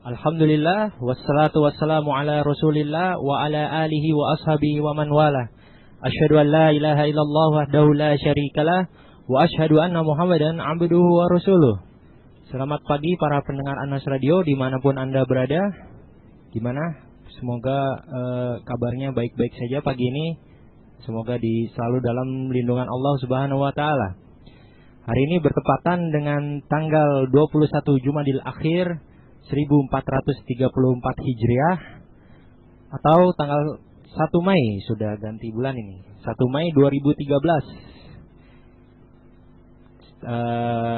Alhamdulillah, wassalatu wassalamu ala rasulillah wa ala alihi wa ashabihi wa man wala. Asyhadu an la ilaha illallah wahdahu la syarikalah wa asyhadu anna Muhammadan abduhu wa rasuluh. Selamat pagi para pendengar Anas Radio dimanapun Anda berada. Gimana? Semoga kabarnya baik-baik saja pagi ini. Semoga selalu dalam lindungan Allah Subhanahu wa taala. Hari ini bertepatan dengan tanggal 21 Jumadil Akhir 1434 Hijriah atau tanggal 1 Mei, sudah ganti bulan ini, 1 Mei 2013.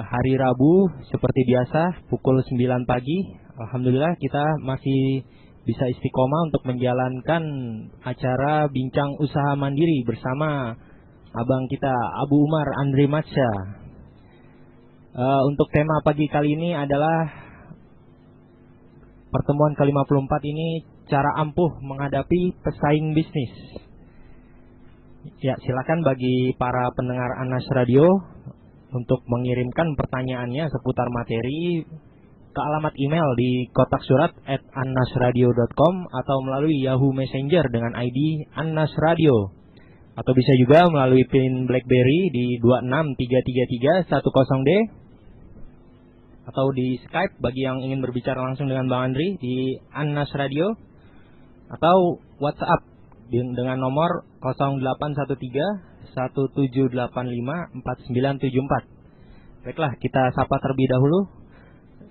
Hari Rabu seperti biasa pukul 9 pagi. Alhamdulillah kita masih bisa istiqomah untuk menjalankan acara Bincang Usaha Mandiri bersama abang kita Abu Umar Andri Matsya. Untuk tema pagi kali ini adalah pertemuan ke-54 ini, cara ampuh menghadapi pesaing bisnis. Ya, silakan bagi para pendengar Anas Radio untuk mengirimkan pertanyaannya seputar materi ke alamat email di kotak surat @annasradio.com atau melalui Yahoo Messenger dengan ID Anas Radio. Atau bisa juga melalui pin BlackBerry di 2633310D. Atau di Skype bagi yang ingin berbicara langsung dengan Bang Andri di Anas Radio, atau WhatsApp dengan nomor 0813-1785-4974. Baiklah, kita sapa terlebih dahulu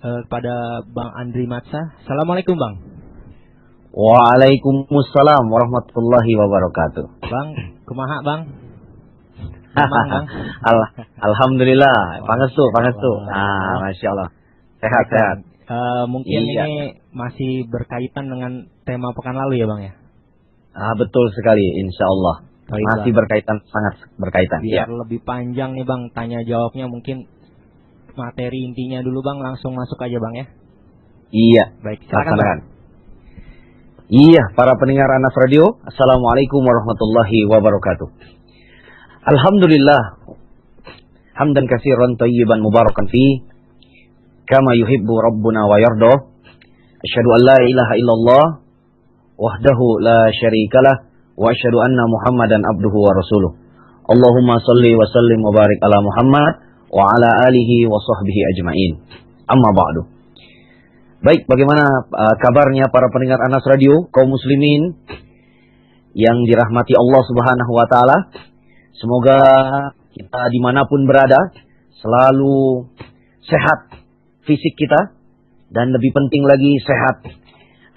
kepada Bang Andri Matsya. Assalamualaikum Bang. Waalaikumsalam warahmatullahi wabarakatuh. Bang, kumaha Bang? Bang. Alhamdulillah, pangestu. Masya Allah, sehat. Mungkin ini masih berkaitan dengan tema pekan lalu ya Bang ya? Betul sekali, insya Allah. Masih berkaitan, sangat berkaitan. Biar lebih panjang nih Bang, tanya jawabnya mungkin materi intinya dulu Bang, langsung masuk aja Bang ya? Iya. Baik, silakan Bang. Iya, para pendengar Anas Radio, assalamualaikum warahmatullahi wabarakatuh. Alhamdulillah, hamdan katsiran thayyiban mubarakan fi kama yuhibbu rabbuna wa yarda. Asyhadu an la ilaha illallah wahdahu la syarikalah wa asyhadu anna Muhammadan abduhu wa rasuluh. Allahumma salli wa sallim wa barik ala Muhammad wa ala alihi wa sahbihi ajmain. Amma ba'du. Baik, bagaimana kabarnya para pendengar Anas Radio, kaum muslimin yang dirahmati Allah Subhanahu wa taala? Semoga kita dimanapun berada selalu sehat fisik kita, dan lebih penting lagi sehat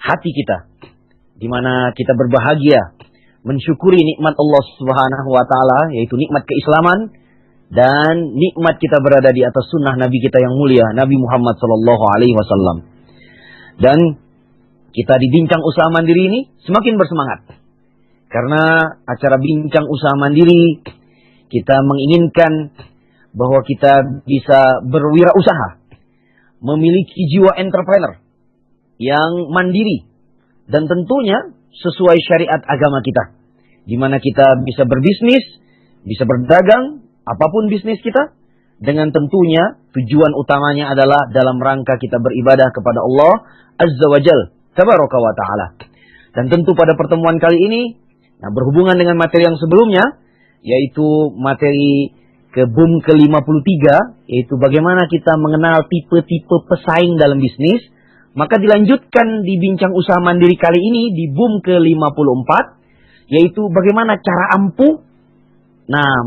hati kita, dimana kita berbahagia mensyukuri nikmat Allah Subhanahu wa taala, yaitu nikmat keislaman dan nikmat kita berada di atas sunnah Nabi kita yang mulia, Nabi Muhammad sallallahu alaihi wasallam. Dan kita di Bincang Usaha Mandiri ini semakin bersemangat. Karena acara Bincang Usaha Mandiri, kita menginginkan bahwa kita bisa berwirausaha, memiliki jiwa entrepreneur yang mandiri, dan tentunya sesuai syariat agama kita, di mana kita bisa berbisnis, bisa berdagang, apapun bisnis kita, dengan tentunya tujuan utamanya adalah dalam rangka kita beribadah kepada Allah Azza wa Jal, Tabaraka wa Ta'ala. Dan tentu pada pertemuan kali ini, berhubungan dengan materi yang sebelumnya, yaitu materi boom ke-53, yaitu bagaimana kita mengenal tipe-tipe pesaing dalam bisnis. Maka dilanjutkan di Bincang Usaha Mandiri kali ini di boom ke-54, yaitu bagaimana cara ampuh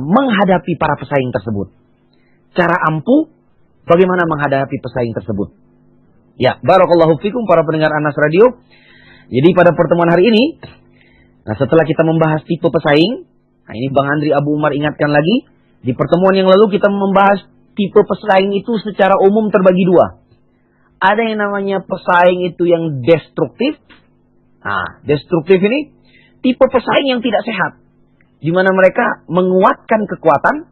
menghadapi para pesaing tersebut. Cara ampuh bagaimana menghadapi pesaing tersebut. Ya, barakallahu fikum para pendengar Anas Radio. Jadi pada pertemuan hari ini, setelah kita membahas tipe pesaing, ini Bang Andri Abu Umar ingatkan lagi, di pertemuan yang lalu kita membahas tipe pesaing itu secara umum terbagi dua. Ada yang namanya pesaing itu yang destruktif. Destruktif ini tipe pesaing yang tidak sehat, di mana mereka menguatkan kekuatan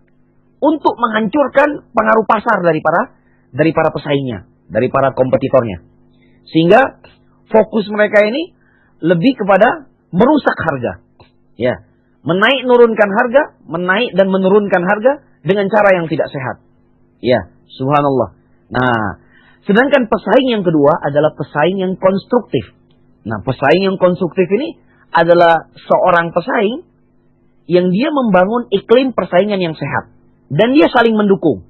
untuk menghancurkan pengaruh pasar dari para pesaingnya, dari para kompetitornya. Sehingga fokus mereka ini lebih kepada merusak harga. Ya, menaik nurunkan harga, menaik dan menurunkan harga dengan cara yang tidak sehat. Ya, subhanallah. Sedangkan pesaing yang kedua adalah pesaing yang konstruktif. Nah, pesaing yang konstruktif ini adalah seorang pesaing yang dia membangun iklim persaingan yang sehat. Dan dia saling mendukung.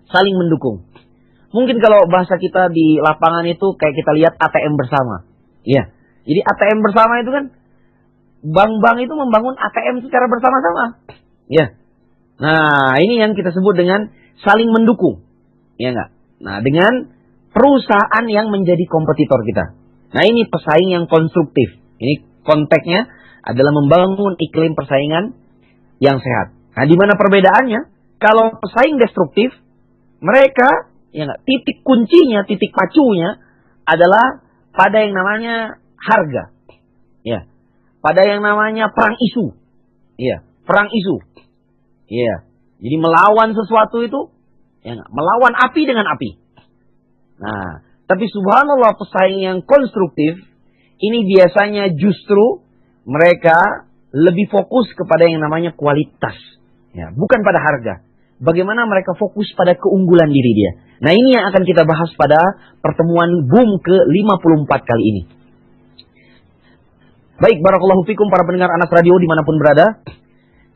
Saling mendukung. Mungkin kalau bahasa kita di lapangan itu kayak kita lihat ATM bersama. Ya. Jadi ATM bersama itu kan, bank-bank itu membangun ATM secara bersama-sama. Ya. Nah, ini yang kita sebut dengan saling mendukung. Ya enggak? Nah, dengan perusahaan yang menjadi kompetitor kita. Nah, ini pesaing yang konstruktif. Ini konteksnya adalah membangun iklim persaingan yang sehat. Nah, di mana perbedaannya? Kalau pesaing destruktif, mereka, ya enggak, titik kuncinya, titik pacunya adalah pada yang namanya harga. Ya. Pada yang namanya perang isu. Ya, perang isu. Ya. Jadi melawan sesuatu itu, ya enggak, melawan api dengan api. Nah, tapi subhanallah pesaing yang konstruktif, ini biasanya justru mereka lebih fokus kepada yang namanya kualitas. Ya, bukan pada harga. Bagaimana mereka fokus pada keunggulan diri dia. Nah, ini yang akan kita bahas pada pertemuan boom ke-54 kali ini. Baik, barakallahu fikum para pendengar Anas Radio dimanapun berada.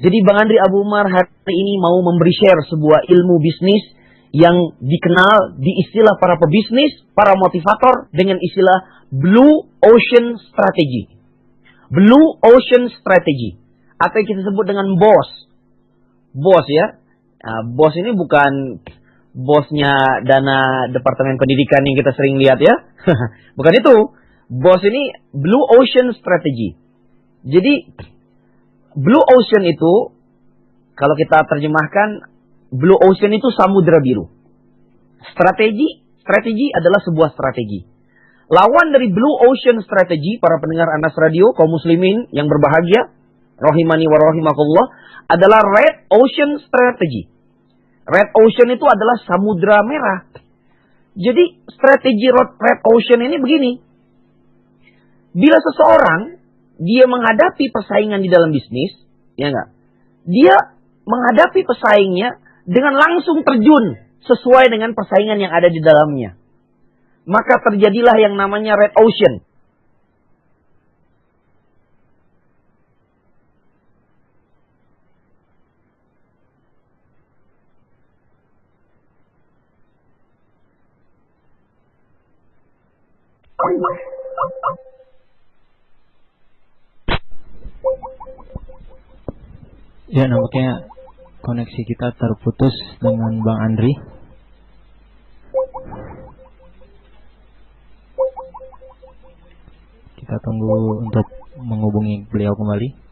Jadi Bang Andri Abu Umar hari ini mau memberi share sebuah ilmu bisnis yang dikenal di istilah para pebisnis, para motivator dengan istilah Blue Ocean Strategy. Blue Ocean Strategy. Atau yang kita sebut dengan BOSS. BOSS ya. Nah, BOSS ini bukan bosnya dana Departemen Pendidikan yang kita sering lihat ya. Bukan itu. BOSS ini Blue Ocean Strategy. Jadi Blue Ocean itu, kalau kita terjemahkan, Blue Ocean itu samudra biru. Strategi adalah sebuah strategi. Lawan dari Blue Ocean Strategy, para pendengar Anas Radio, kaum muslimin yang berbahagia, rahimani wa rahimakumullah, adalah Red Ocean Strategy. Red Ocean itu adalah samudra merah. Jadi strategi Red Ocean ini begini. Bila seseorang dia menghadapi persaingan di dalam bisnis, ya enggak? Dia menghadapi pesaingnya dengan langsung terjun sesuai dengan persaingan yang ada di dalamnya. Maka terjadilah yang namanya Red Ocean. Ya, nampaknya koneksi kita terputus dengan Bang Andri. Kita tunggu untuk menghubungi beliau kembali.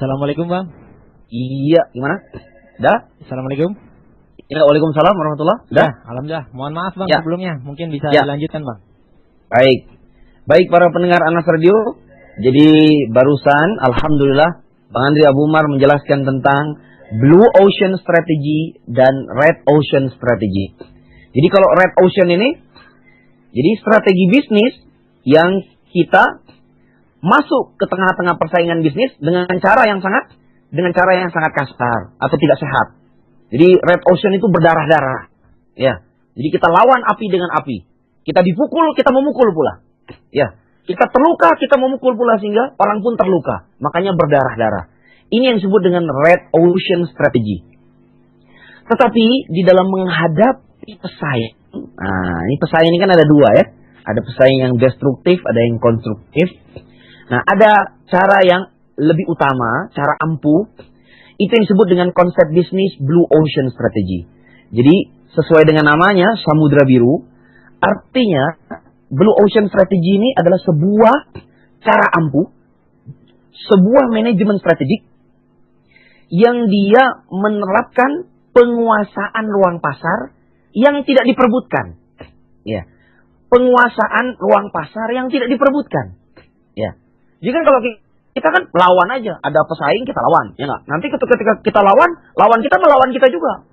Assalamualaikum Bang. Iya, gimana? Dah? Assalamualaikum. Ya, waalaikumsalam warahmatullah. Dah? Ya, alhamdulillah. Mohon maaf Bang ya. sebelumnya. Mungkin bisa ya. dilanjutkan Bang. Baik. Baik para pendengar Anas Radio. Jadi barusan alhamdulillah Bang Andri Abu Umar menjelaskan tentang Blue Ocean Strategy dan Red Ocean Strategy. Jadi kalau Red Ocean ini, jadi strategi bisnis yang kita masuk ke tengah-tengah persaingan bisnis dengan cara yang sangat kasar atau tidak sehat. Jadi Red Ocean itu berdarah-darah. Ya. Jadi kita lawan api dengan api. Kita dipukul, kita memukul pula. Ya. Kita terluka, kita memukul pula sehingga orang pun terluka. Makanya berdarah-darah. Ini yang disebut dengan Red Ocean Strategy. Tetapi di dalam menghadapi pesaing. Nah, ini pesaing ini kan ada dua ya. Ada pesaing yang destruktif, ada yang konstruktif. Nah, ada cara yang lebih utama, cara ampuh. Itu yang disebut dengan konsep bisnis Blue Ocean Strategy. Jadi, sesuai dengan namanya, samudra biru. Artinya, Blue Ocean Strategy ini adalah sebuah cara ampuh. Sebuah manajemen strategik. Yang dia menerapkan penguasaan ruang pasar yang tidak diperebutkan. Ya. Penguasaan ruang pasar yang tidak diperebutkan. Ya. Jadi kan kalau kita kan lawan aja, ada pesaing kita lawan, ya nggak? Nanti ketika kita lawan kita melawan kita juga.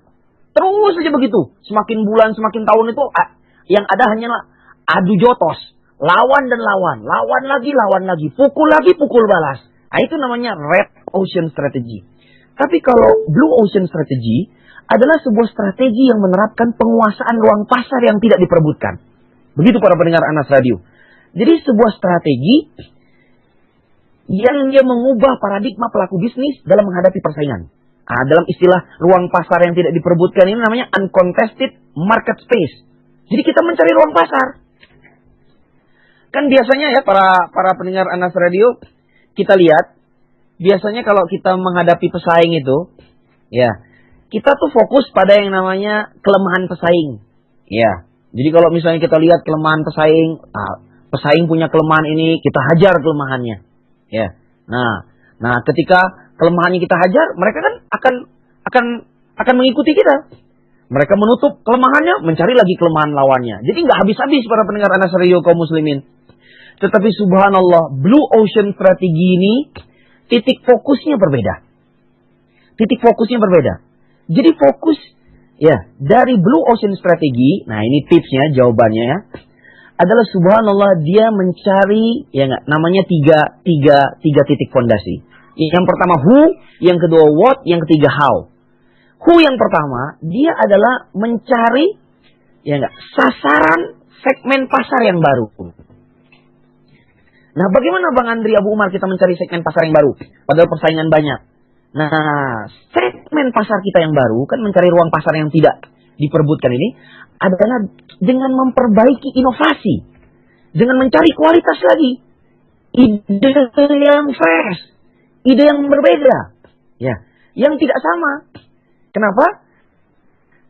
Terus saja begitu. Semakin bulan, semakin tahun itu yang ada hanyalah adu jotos, lawan dan lawan lagi, pukul balas. Nah, itu namanya Red Ocean Strategy. Tapi kalau Blue Ocean Strategy adalah sebuah strategi yang menerapkan penguasaan ruang pasar yang tidak diperebutkan. Begitu para pendengar Anas Radio. Jadi sebuah strategi yang dia mengubah paradigma pelaku bisnis dalam menghadapi persaingan. Nah, dalam istilah ruang pasar yang tidak diperebutkan ini namanya uncontested market space. Jadi kita mencari ruang pasar. Kan biasanya ya para pendengar Anas Radio, kita lihat biasanya kalau kita menghadapi pesaing itu, ya kita tuh fokus pada yang namanya kelemahan pesaing. Ya, jadi kalau misalnya kita lihat kelemahan pesaing, pesaing punya kelemahan ini, kita hajar kelemahannya. Ya, nah, ketika kelemahannya kita hajar, mereka kan akan mengikuti kita. Mereka menutup kelemahannya, mencari lagi kelemahan lawannya. Jadi nggak habis-habis para pendengar Anas Radio kaum muslimin. Tetapi subhanallah, Blue Ocean strategi ini titik fokusnya berbeda. Jadi fokus ya dari Blue Ocean strategi. Nah ini tipsnya, jawabannya ya. Adalah subhanallah dia mencari ya enggak namanya tiga titik fondasi. Yang pertama who, yang kedua what, yang ketiga how. Who yang pertama dia adalah mencari ya enggak sasaran segmen pasar yang baru. Nah, bagaimana Bang Andri Abu Umar kita mencari segmen pasar yang baru padahal persaingan banyak? Nah, segmen pasar kita yang baru kan mencari ruang pasar yang tidak diperebutkan ini adalah dengan memperbaiki inovasi, dengan mencari kualitas lagi, ide yang fresh, ide yang berbeda, ya, yang tidak sama. Kenapa?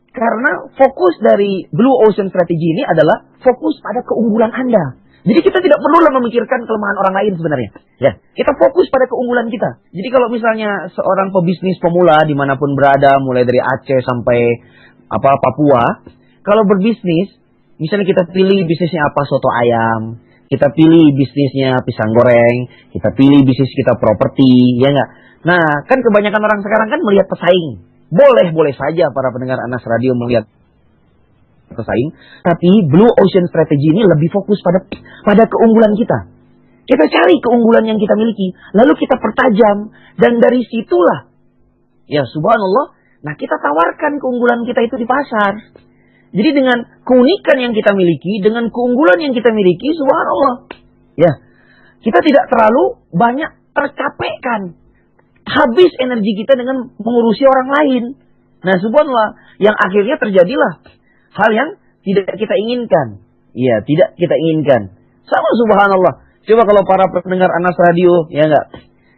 Karena fokus dari Blue Ocean Strategy ini adalah fokus pada keunggulan Anda. Jadi kita tidak perlulah memikirkan kelemahan orang lain sebenarnya. Ya, kita fokus pada keunggulan kita. Jadi kalau misalnya seorang pebisnis pemula dimanapun berada, mulai dari Aceh sampai Papua, kalau berbisnis, misalnya kita pilih bisnisnya apa, soto ayam, kita pilih bisnisnya pisang goreng, kita pilih bisnis kita properti, ya nggak? Nah, kan kebanyakan orang sekarang kan melihat pesaing. Boleh saja para pendengar Anas Radio melihat pesaing, tapi Blue Ocean Strategy ini lebih fokus pada keunggulan kita. Kita cari keunggulan yang kita miliki, lalu kita pertajam, dan dari situlah, ya subhanallah, nah kita tawarkan keunggulan kita itu di pasar. Jadi dengan keunikan yang kita miliki, dengan keunggulan yang kita miliki, subhanallah, ya kita tidak terlalu banyak tercapekkan, habis energi kita dengan mengurusi orang lain. Nah subhanallah, yang akhirnya terjadilah hal yang tidak kita inginkan. Iya, tidak kita inginkan. Sama subhanallah. Coba kalau para pendengar Anas Radio, ya enggak?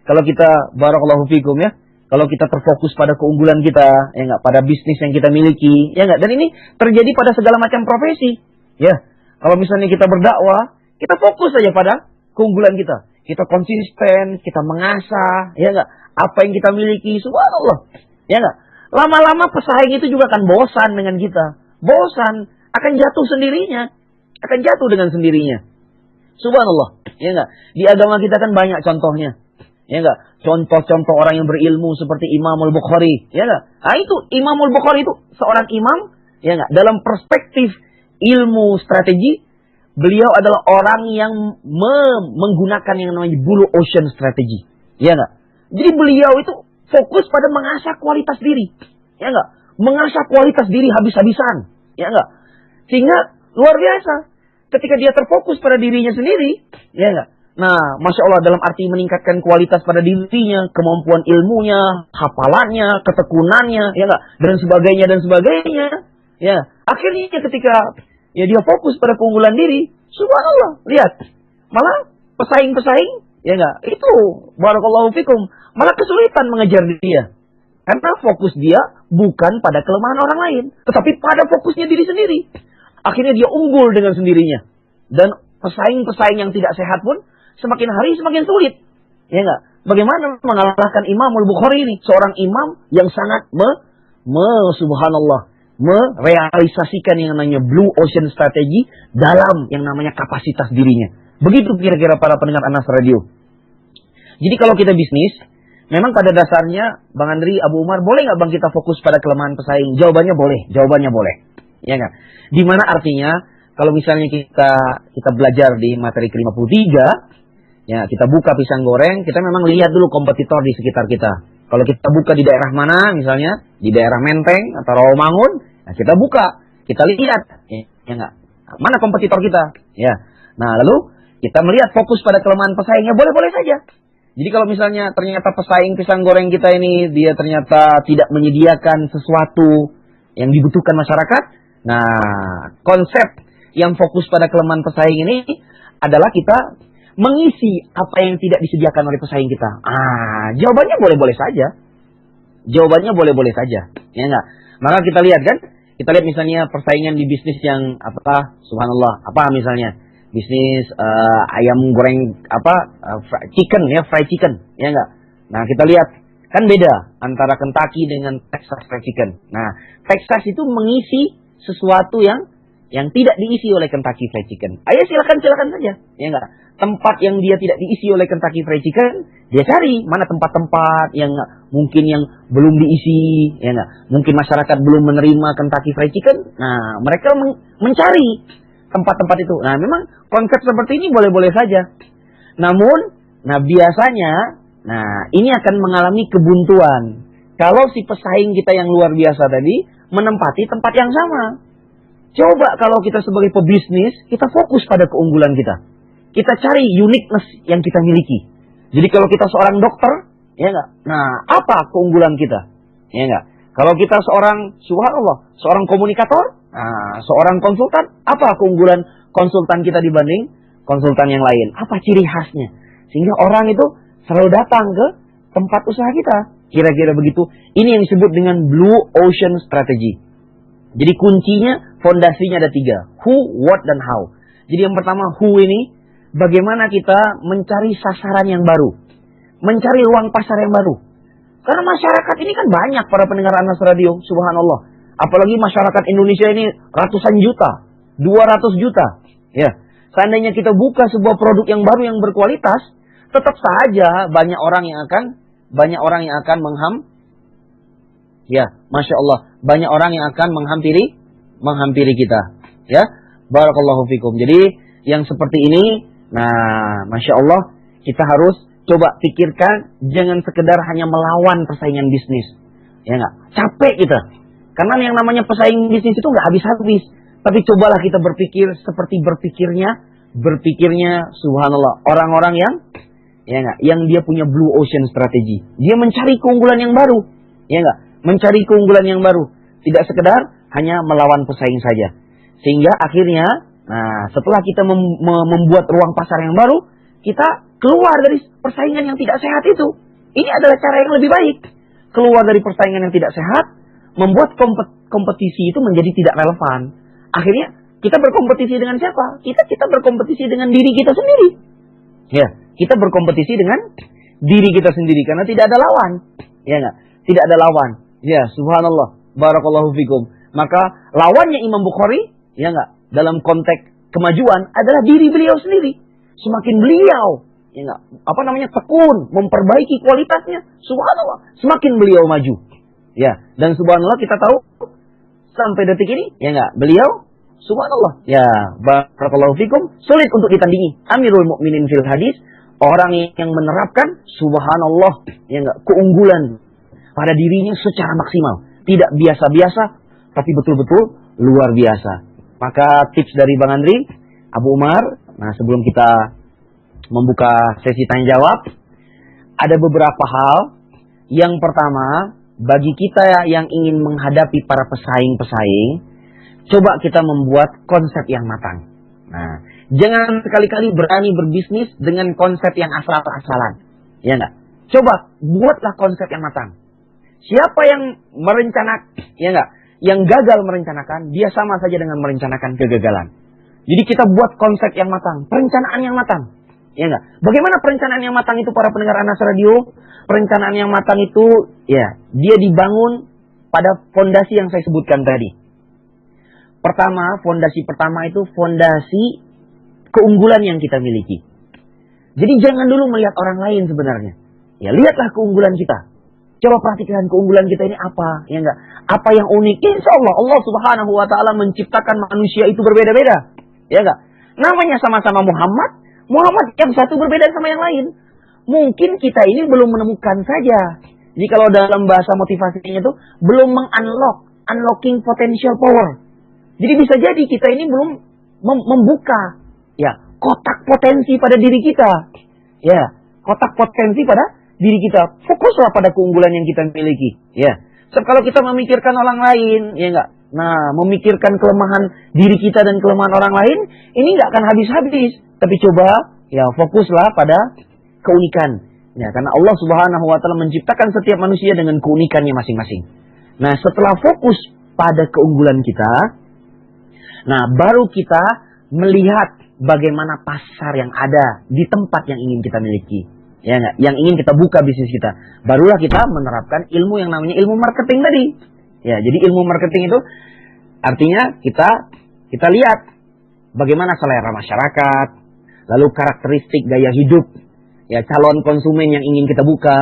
Kalau kita, barakallahu fikum ya, kalau kita terfokus pada keunggulan kita, ya enggak? Pada bisnis yang kita miliki, ya enggak? Dan ini terjadi pada segala macam profesi. Ya, kalau misalnya kita berdakwah, kita fokus saja pada keunggulan kita. Kita konsisten, kita mengasah, ya enggak? Apa yang kita miliki, subhanallah. Ya enggak? Lama-lama pesaing itu juga akan bosan dengan kita. Bosan, akan jatuh sendirinya. Akan jatuh dengan sendirinya. Subhanallah. Ya enggak? Di agama kita kan banyak contohnya. Ya enggak? Contoh-contoh orang yang berilmu seperti Imam Al-Bukhari. Ya enggak? Nah itu, Imam Al-Bukhari itu seorang imam. Ya enggak? Dalam perspektif ilmu strategi, beliau adalah orang yang menggunakan yang namanya Blue Ocean Strategy. Ya enggak? Jadi beliau itu fokus pada mengasah kualitas diri. Ya enggak? Mengasah kualitas diri habis-habisan. Ya enggak? Sehingga luar biasa. Ketika dia terfokus pada dirinya sendiri. Ya enggak? Nah, Masya Allah dalam arti meningkatkan kualitas pada dirinya. Kemampuan ilmunya, hafalannya, ketekunannya. Ya enggak? Dan sebagainya. Ya. Akhirnya ketika ya dia fokus pada keunggulan diri. Subhanallah. Lihat. Malah pesaing-pesaing. Ya enggak? Itu. Barakallahu fikum. Malah kesulitan mengejar dia. Karena fokus dia bukan pada kelemahan orang lain, tetapi pada fokusnya diri sendiri. Akhirnya dia unggul dengan sendirinya. Dan pesaing-pesaing yang tidak sehat pun semakin hari semakin sulit. Ya enggak? Bagaimana mengalahkan Imam Al-Bukhari ini? Seorang imam yang sangat subhanallah, merealisasikan yang namanya Blue Ocean Strategy dalam yang namanya kapasitas dirinya. Begitu kira-kira para pendengar Anas Radio. Jadi kalau kita bisnis, memang pada dasarnya Bang Andri, Abu Umar, boleh nggak Bang kita fokus pada kelemahan pesaing? Jawabannya boleh. Ya nggak? Dimana artinya kalau misalnya kita belajar di materi ke-53, ya kita buka pisang goreng, kita memang lihat dulu kompetitor di sekitar kita. Kalau kita buka di daerah mana, misalnya di daerah Menteng atau Rawamangun, nah kita buka, kita lihat, ya nggak? Mana kompetitor kita? Ya. Nah lalu kita melihat fokus pada kelemahan pesaingnya, boleh-boleh saja. Jadi kalau misalnya ternyata pesaing pisang goreng kita ini dia ternyata tidak menyediakan sesuatu yang dibutuhkan masyarakat, nah konsep yang fokus pada kelemahan pesaing ini adalah kita mengisi apa yang tidak disediakan oleh pesaing kita. Jawabannya boleh-boleh saja. Ya enggak? Maka kita lihat kan, kita lihat misalnya persaingan di bisnis yang subhanallah, misalnya bisnis ayam goreng fried chicken, ya enggak? Nah, kita lihat kan beda antara Kentucky dengan Texas Fried Chicken. Nah, Texas itu mengisi sesuatu yang tidak diisi oleh Kentucky Fried Chicken. Ayo silakan saja, ya enggak? Tempat yang dia tidak diisi oleh Kentucky Fried Chicken, dia cari mana tempat-tempat yang mungkin yang belum diisi, ya enggak? Mungkin masyarakat belum menerima Kentucky Fried Chicken. Nah, mereka mencari tempat-tempat itu. Nah, memang konsep seperti ini boleh-boleh saja. Namun, biasanya, ini akan mengalami kebuntuan. Kalau si pesaing kita yang luar biasa tadi menempati tempat yang sama. Coba kalau kita sebagai pebisnis, kita fokus pada keunggulan kita. Kita cari uniqueness yang kita miliki. Jadi kalau kita seorang dokter, ya enggak? Nah, apa keunggulan kita? Ya enggak? Kalau kita seorang komunikator, seorang konsultan, apa keunggulan konsultan kita dibanding konsultan yang lain? Apa ciri khasnya? Sehingga orang itu selalu datang ke tempat usaha kita. Kira-kira begitu. Ini yang disebut dengan Blue Ocean Strategy. Jadi kuncinya, fondasinya ada 3. Who, what, dan how. Jadi yang pertama, who ini, bagaimana kita mencari sasaran yang baru. Mencari ruang pasar yang baru. Karena masyarakat ini kan banyak para pendengar Anas Radio, subhanallah. Apalagi masyarakat Indonesia ini ratusan juta, 200 juta. Ya, seandainya kita buka sebuah produk yang baru yang berkualitas, tetap saja banyak orang yang akan Masya Allah, banyak orang yang akan menghampiri kita. Ya, barakallahu fikum. Jadi yang seperti ini, Masya Allah, kita harus coba pikirkan, jangan sekedar hanya melawan persaingan bisnis. Ya nggak? Capek kita. Karena yang namanya pesaing bisnis itu nggak habis-habis. Tapi cobalah kita berpikir seperti berpikirnya subhanallah, orang-orang yang dia punya Blue Ocean Strategy. Dia mencari keunggulan yang baru. Ya nggak? Mencari keunggulan yang baru. Tidak sekedar hanya melawan pesaing saja. Sehingga akhirnya, setelah kita membuat ruang pasar yang baru, kita keluar dari persaingan yang tidak sehat itu. Ini adalah cara yang lebih baik. Keluar dari persaingan yang tidak sehat, membuat kompetisi itu menjadi tidak relevan. Akhirnya, kita berkompetisi dengan siapa? Kita berkompetisi dengan diri kita sendiri. Ya, kita berkompetisi dengan diri kita sendiri. Karena tidak ada lawan. Ya enggak? Tidak ada lawan. Ya, subhanallah. Barakallahu fikum. Maka, lawannya Imam Bukhari, ya enggak? Dalam konteks kemajuan adalah diri beliau sendiri. Semakin beliau tekun, memperbaiki kualitasnya, subhanallah, semakin beliau maju. Ya, dan subhanallah kita tahu sampai detik ini, ya enggak, beliau subhanallah, ya, barakallahu fikum, sulit untuk ditandingi. Amirul Mukminin fil hadis, orang yang menerapkan subhanallah, ya enggak, keunggulan pada dirinya secara maksimal, tidak biasa-biasa, tapi betul-betul luar biasa. Maka tips dari Bang Andri, Abu Umar, sebelum kita membuka sesi tanya jawab, ada beberapa hal. Yang pertama, bagi kita yang ingin menghadapi para pesaing-pesaing, coba kita membuat konsep yang matang. Jangan sekali-kali berani berbisnis dengan konsep yang asal-asalan. Ya enggak? Coba buatlah konsep yang matang. Siapa yang merencanakan, ya enggak? Yang gagal merencanakan, dia sama saja dengan merencanakan kegagalan. Jadi kita buat konsep yang matang, perencanaan yang matang. Ya enggak? Bagaimana perencanaan yang matang itu para pendengar Anas Radio? Perencanaan yang matang itu, ya, dia dibangun pada fondasi yang saya sebutkan tadi. Pertama, fondasi pertama itu fondasi keunggulan yang kita miliki. Jadi jangan dulu melihat orang lain sebenarnya. Ya, lihatlah keunggulan kita. Coba perhatikan keunggulan kita ini apa, ya enggak? Apa yang unik? Insya Allah, Allah Subhanahu wa Ta'ala menciptakan manusia itu berbeda-beda, ya enggak? Namanya sama-sama Muhammad, Muhammad yang satu berbeda sama yang lain. Mungkin kita ini belum menemukan saja. Jadi kalau dalam bahasa motivasinya itu belum unlocking potential power. Jadi bisa jadi kita ini belum membuka, ya, kotak potensi pada diri kita, ya, kotak potensi pada diri kita. Fokuslah pada keunggulan yang kita miliki, ya. Sebab kalau kita memikirkan orang lain, ya enggak, nah, memikirkan kelemahan diri kita dan kelemahan orang lain, ini enggak akan habis-habis. Tapi coba, ya, fokuslah pada keunikan, ya, karena Allah Subhanahu wa Ta'ala menciptakan setiap manusia dengan keunikannya masing-masing. Nah, setelah fokus pada keunggulan kita, nah, baru kita melihat bagaimana pasar yang ada di tempat yang ingin kita miliki, ya enggak? Yang ingin kita buka bisnis kita. Barulah kita menerapkan ilmu yang namanya ilmu marketing tadi. Ya, jadi ilmu marketing itu artinya kita lihat bagaimana selera masyarakat, lalu karakteristik gaya hidup, ya, calon konsumen yang ingin kita buka,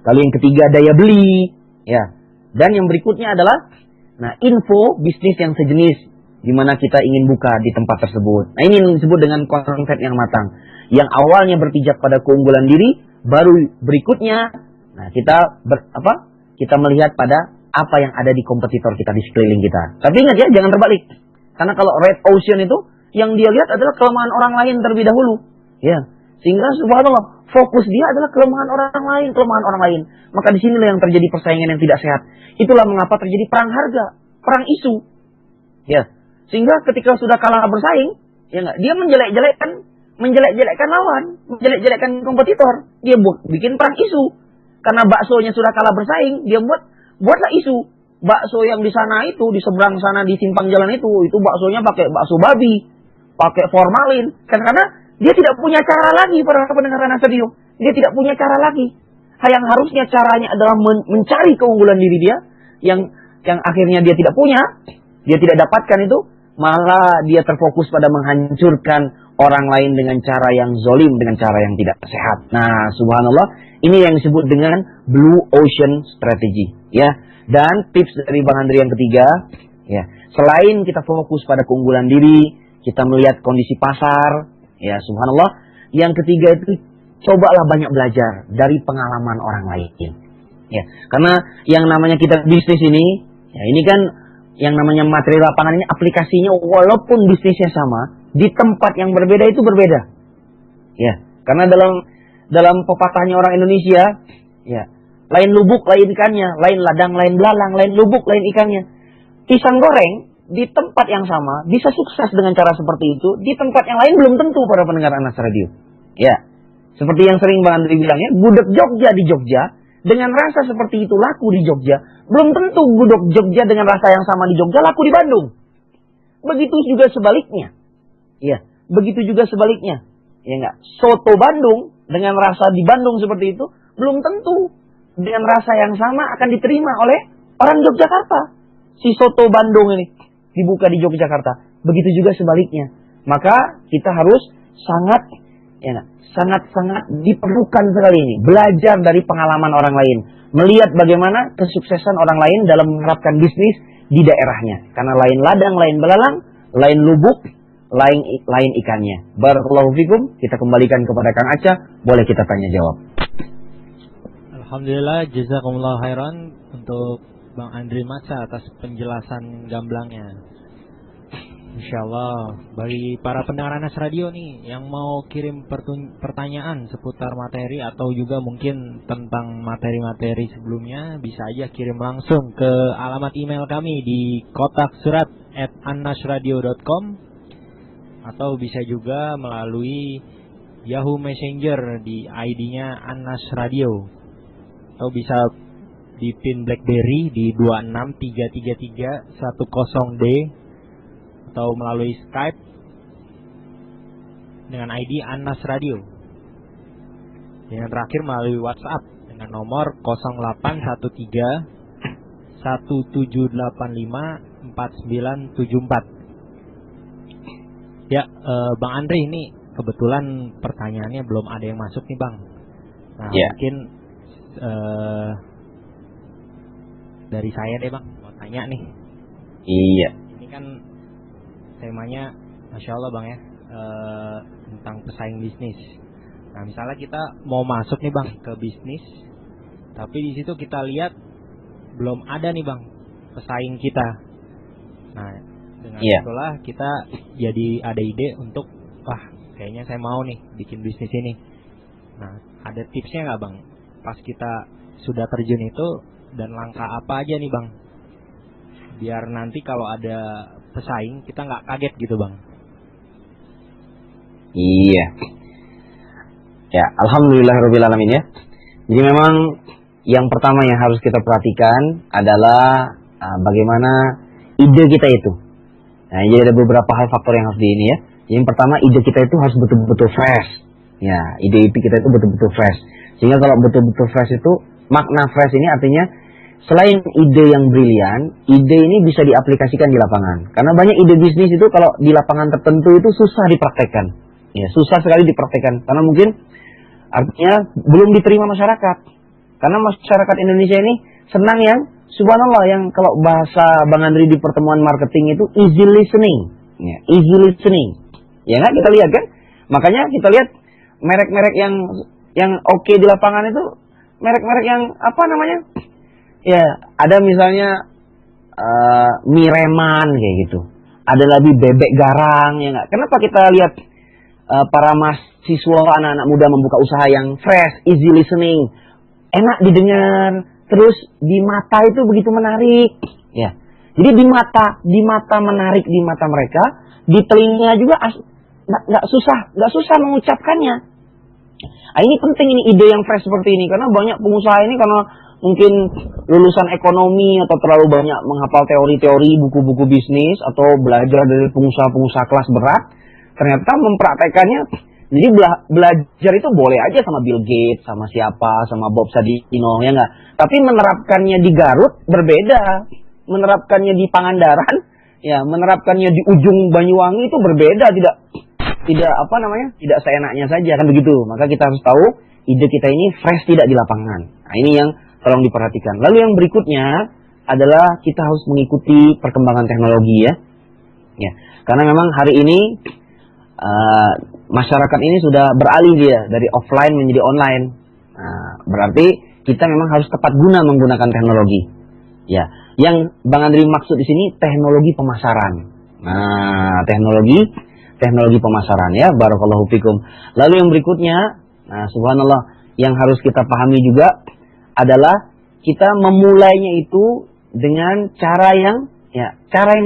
lalu yang ketiga daya beli, ya. Dan yang berikutnya adalah, nah, info bisnis yang sejenis di mana kita ingin buka di tempat tersebut. Nah, ini yang disebut dengan konsep yang matang. Yang awalnya berpijak pada keunggulan diri, baru berikutnya, nah, kita melihat pada apa yang ada di kompetitor kita di sekeliling kita. Tapi ingat ya, jangan terbalik. Karena kalau red ocean itu, yang dia lihat adalah kelemahan orang lain terlebih dahulu. Ya, sehingga subhanallah, fokus dia adalah kelemahan orang lain. Maka di sinilah yang terjadi persaingan yang tidak sehat. Itulah mengapa terjadi perang harga, perang isu. Ya. Sehingga ketika sudah kalah bersaing, ya enggak, dia menjelek-jelekkan lawan, menjelek-jelekkan kompetitor. Dia bikin perang isu. Karena baksonya sudah kalah bersaing, dia buatlah isu. Bakso yang di sana itu, di seberang sana di simpang jalan itu baksonya pakai bakso babi, pakai formalin. Karena dia tidak punya cara lagi, para pendengar Anas Radio. Dia tidak punya cara lagi. Yang harusnya caranya adalah mencari keunggulan diri dia, yang akhirnya dia tidak punya, dia tidak dapatkan itu. Malah dia terfokus pada menghancurkan orang lain dengan cara yang zolim, dengan cara yang tidak sehat. Nah, subhanallah, ini yang disebut dengan Blue Ocean Strategy, ya. Dan tips dari Bang Andri yang ketiga, ya, selain kita fokus pada keunggulan diri, kita melihat kondisi pasar, ya, subhanallah. Yang ketiga itu, cobalah banyak belajar dari pengalaman orang lain, ya. Karena yang namanya kita bisnis ini, ya, ini kan yang namanya materi lapangan ini, aplikasinya walaupun bisnisnya sama, di tempat yang berbeda itu berbeda. Ya, karena dalam pepatahnya orang Indonesia, ya, lain lubuk lain ikannya, lain ladang lain belalang, lain lubuk lain ikannya. Pisang goreng di tempat yang sama bisa sukses dengan cara seperti itu, di tempat yang lain belum tentu, para pendengar Anas Radio. Ya, seperti yang sering Bang Andri bilang, ya, gudeg Jogja di Jogja dengan rasa seperti itu laku di Jogja, belum tentu gudeg Jogja dengan rasa yang sama di Jogja laku di Bandung. Begitu juga sebaliknya. Ya, begitu juga sebaliknya. Ya enggak? Soto Bandung dengan rasa di Bandung seperti itu belum tentu dengan rasa yang sama akan diterima oleh orang Yogyakarta. Si soto Bandung ini dibuka di Yogyakarta. Begitu juga sebaliknya. Maka kita harus sangat diperlukan sekali ini. Belajar dari pengalaman orang lain. Melihat bagaimana kesuksesan orang lain dalam menerapkan bisnis di daerahnya. Karena lain ladang, lain belalang, lain lubuk, lain ikannya. Barakallahu fikum. Kita kembalikan kepada Kang Aca. Boleh kita tanya jawab. Alhamdulillah, jazakumullah khairan untuk Bang Andri Maca atas penjelasan gamblangnya. Insyaallah, bagi para pendengar Anas Radio nih yang mau kirim pertanyaan seputar materi atau juga mungkin tentang materi-materi sebelumnya, bisa aja kirim langsung ke alamat email kami di kotak surat @annasradio.com atau bisa juga melalui Yahoo Messenger di ID-nya Anas Radio, atau bisa di pin BlackBerry di 2633310D, atau melalui Skype dengan ID Anas Radio. Yang terakhir melalui WhatsApp dengan nomor 0813 1785 4974. Ya, Bang Andri, ini kebetulan pertanyaannya belum ada yang masuk nih Bang. Nah, mungkin dari saya deh Bang, mau tanya nih. Iya. Ini kan temanya, Masya Allah Bang ya, tentang pesaing bisnis. Nah, misalnya kita mau masuk nih Bang ke bisnis, tapi di situ kita lihat belum ada nih Bang pesaing kita. Nah, dengan itulah kita jadi ada ide untuk, wah kayaknya saya mau nih bikin bisnis ini. Nah, ada tipsnya nggak Bang? Pas kita sudah terjun itu, dan langkah apa aja nih Bang? Biar nanti kalau ada pesaing kita nggak kaget gitu Bang. Iya. Ya, alhamdulillahirobbilalamin ya. Jadi memang yang pertama yang harus kita perhatikan adalah bagaimana ide kita itu. Nah, jadi ada beberapa hal faktor yang harus ini ya. Yang pertama, ide kita itu harus betul-betul fresh. Ya, ide kita itu betul-betul fresh. Sehingga kalau betul-betul fresh itu, makna fresh ini artinya selain ide yang brilian, ide ini bisa diaplikasikan di lapangan. Karena banyak ide bisnis itu kalau di lapangan tertentu itu susah dipraktekkan. Ya, susah sekali dipraktekkan. Karena mungkin artinya belum diterima masyarakat. Karena masyarakat Indonesia ini senang yang subhanallah, yang kalau bahasa Bang Andri di pertemuan marketing itu easy listening. Ya, easy listening. Ya nggak, kita lihat kan? Makanya kita lihat merek-merek yang oke di lapangan itu merek-merek yang apa namanya? Ya, ada misalnya Mireman kayak gitu. Ada lagi Bebek Garang, ya nggak? Kenapa kita lihat para mahasiswa, anak-anak muda membuka usaha yang fresh, easy listening, enak didengar, terus di mata itu begitu menarik, ya. Jadi di mata menarik, di mata mereka, di telinga juga nggak susah mengucapkannya. Nah, ini penting, ini ide yang fresh seperti ini, karena banyak pengusaha ini karena mungkin lulusan ekonomi atau terlalu banyak menghafal teori-teori buku-buku bisnis atau belajar dari pengusaha-pengusaha kelas berat, ternyata mempraktekannya. Jadi belajar itu boleh aja sama Bill Gates, sama siapa, sama Bob Sadino, ya nggak? Tapi menerapkannya di Garut berbeda, menerapkannya di Pangandaran, ya, menerapkannya di ujung Banyuwangi itu berbeda, tidak apa namanya, tidak seenaknya saja, kan begitu. Maka kita harus tahu ide kita ini fresh tidak di lapangan. Nah, ini yang tolong diperhatikan. Lalu yang berikutnya adalah kita harus mengikuti perkembangan teknologi ya. Ya, karena memang hari ini masyarakat ini sudah beralih dia dari offline menjadi online. Nah, berarti kita memang harus tepat guna menggunakan teknologi. Ya, yang Bang Andri maksud di sini teknologi pemasaran. Nah, teknologi pemasaran ya, barakallahu fikum. Lalu yang berikutnya, nah subhanallah, yang harus kita pahami juga adalah kita memulainya itu dengan cara yang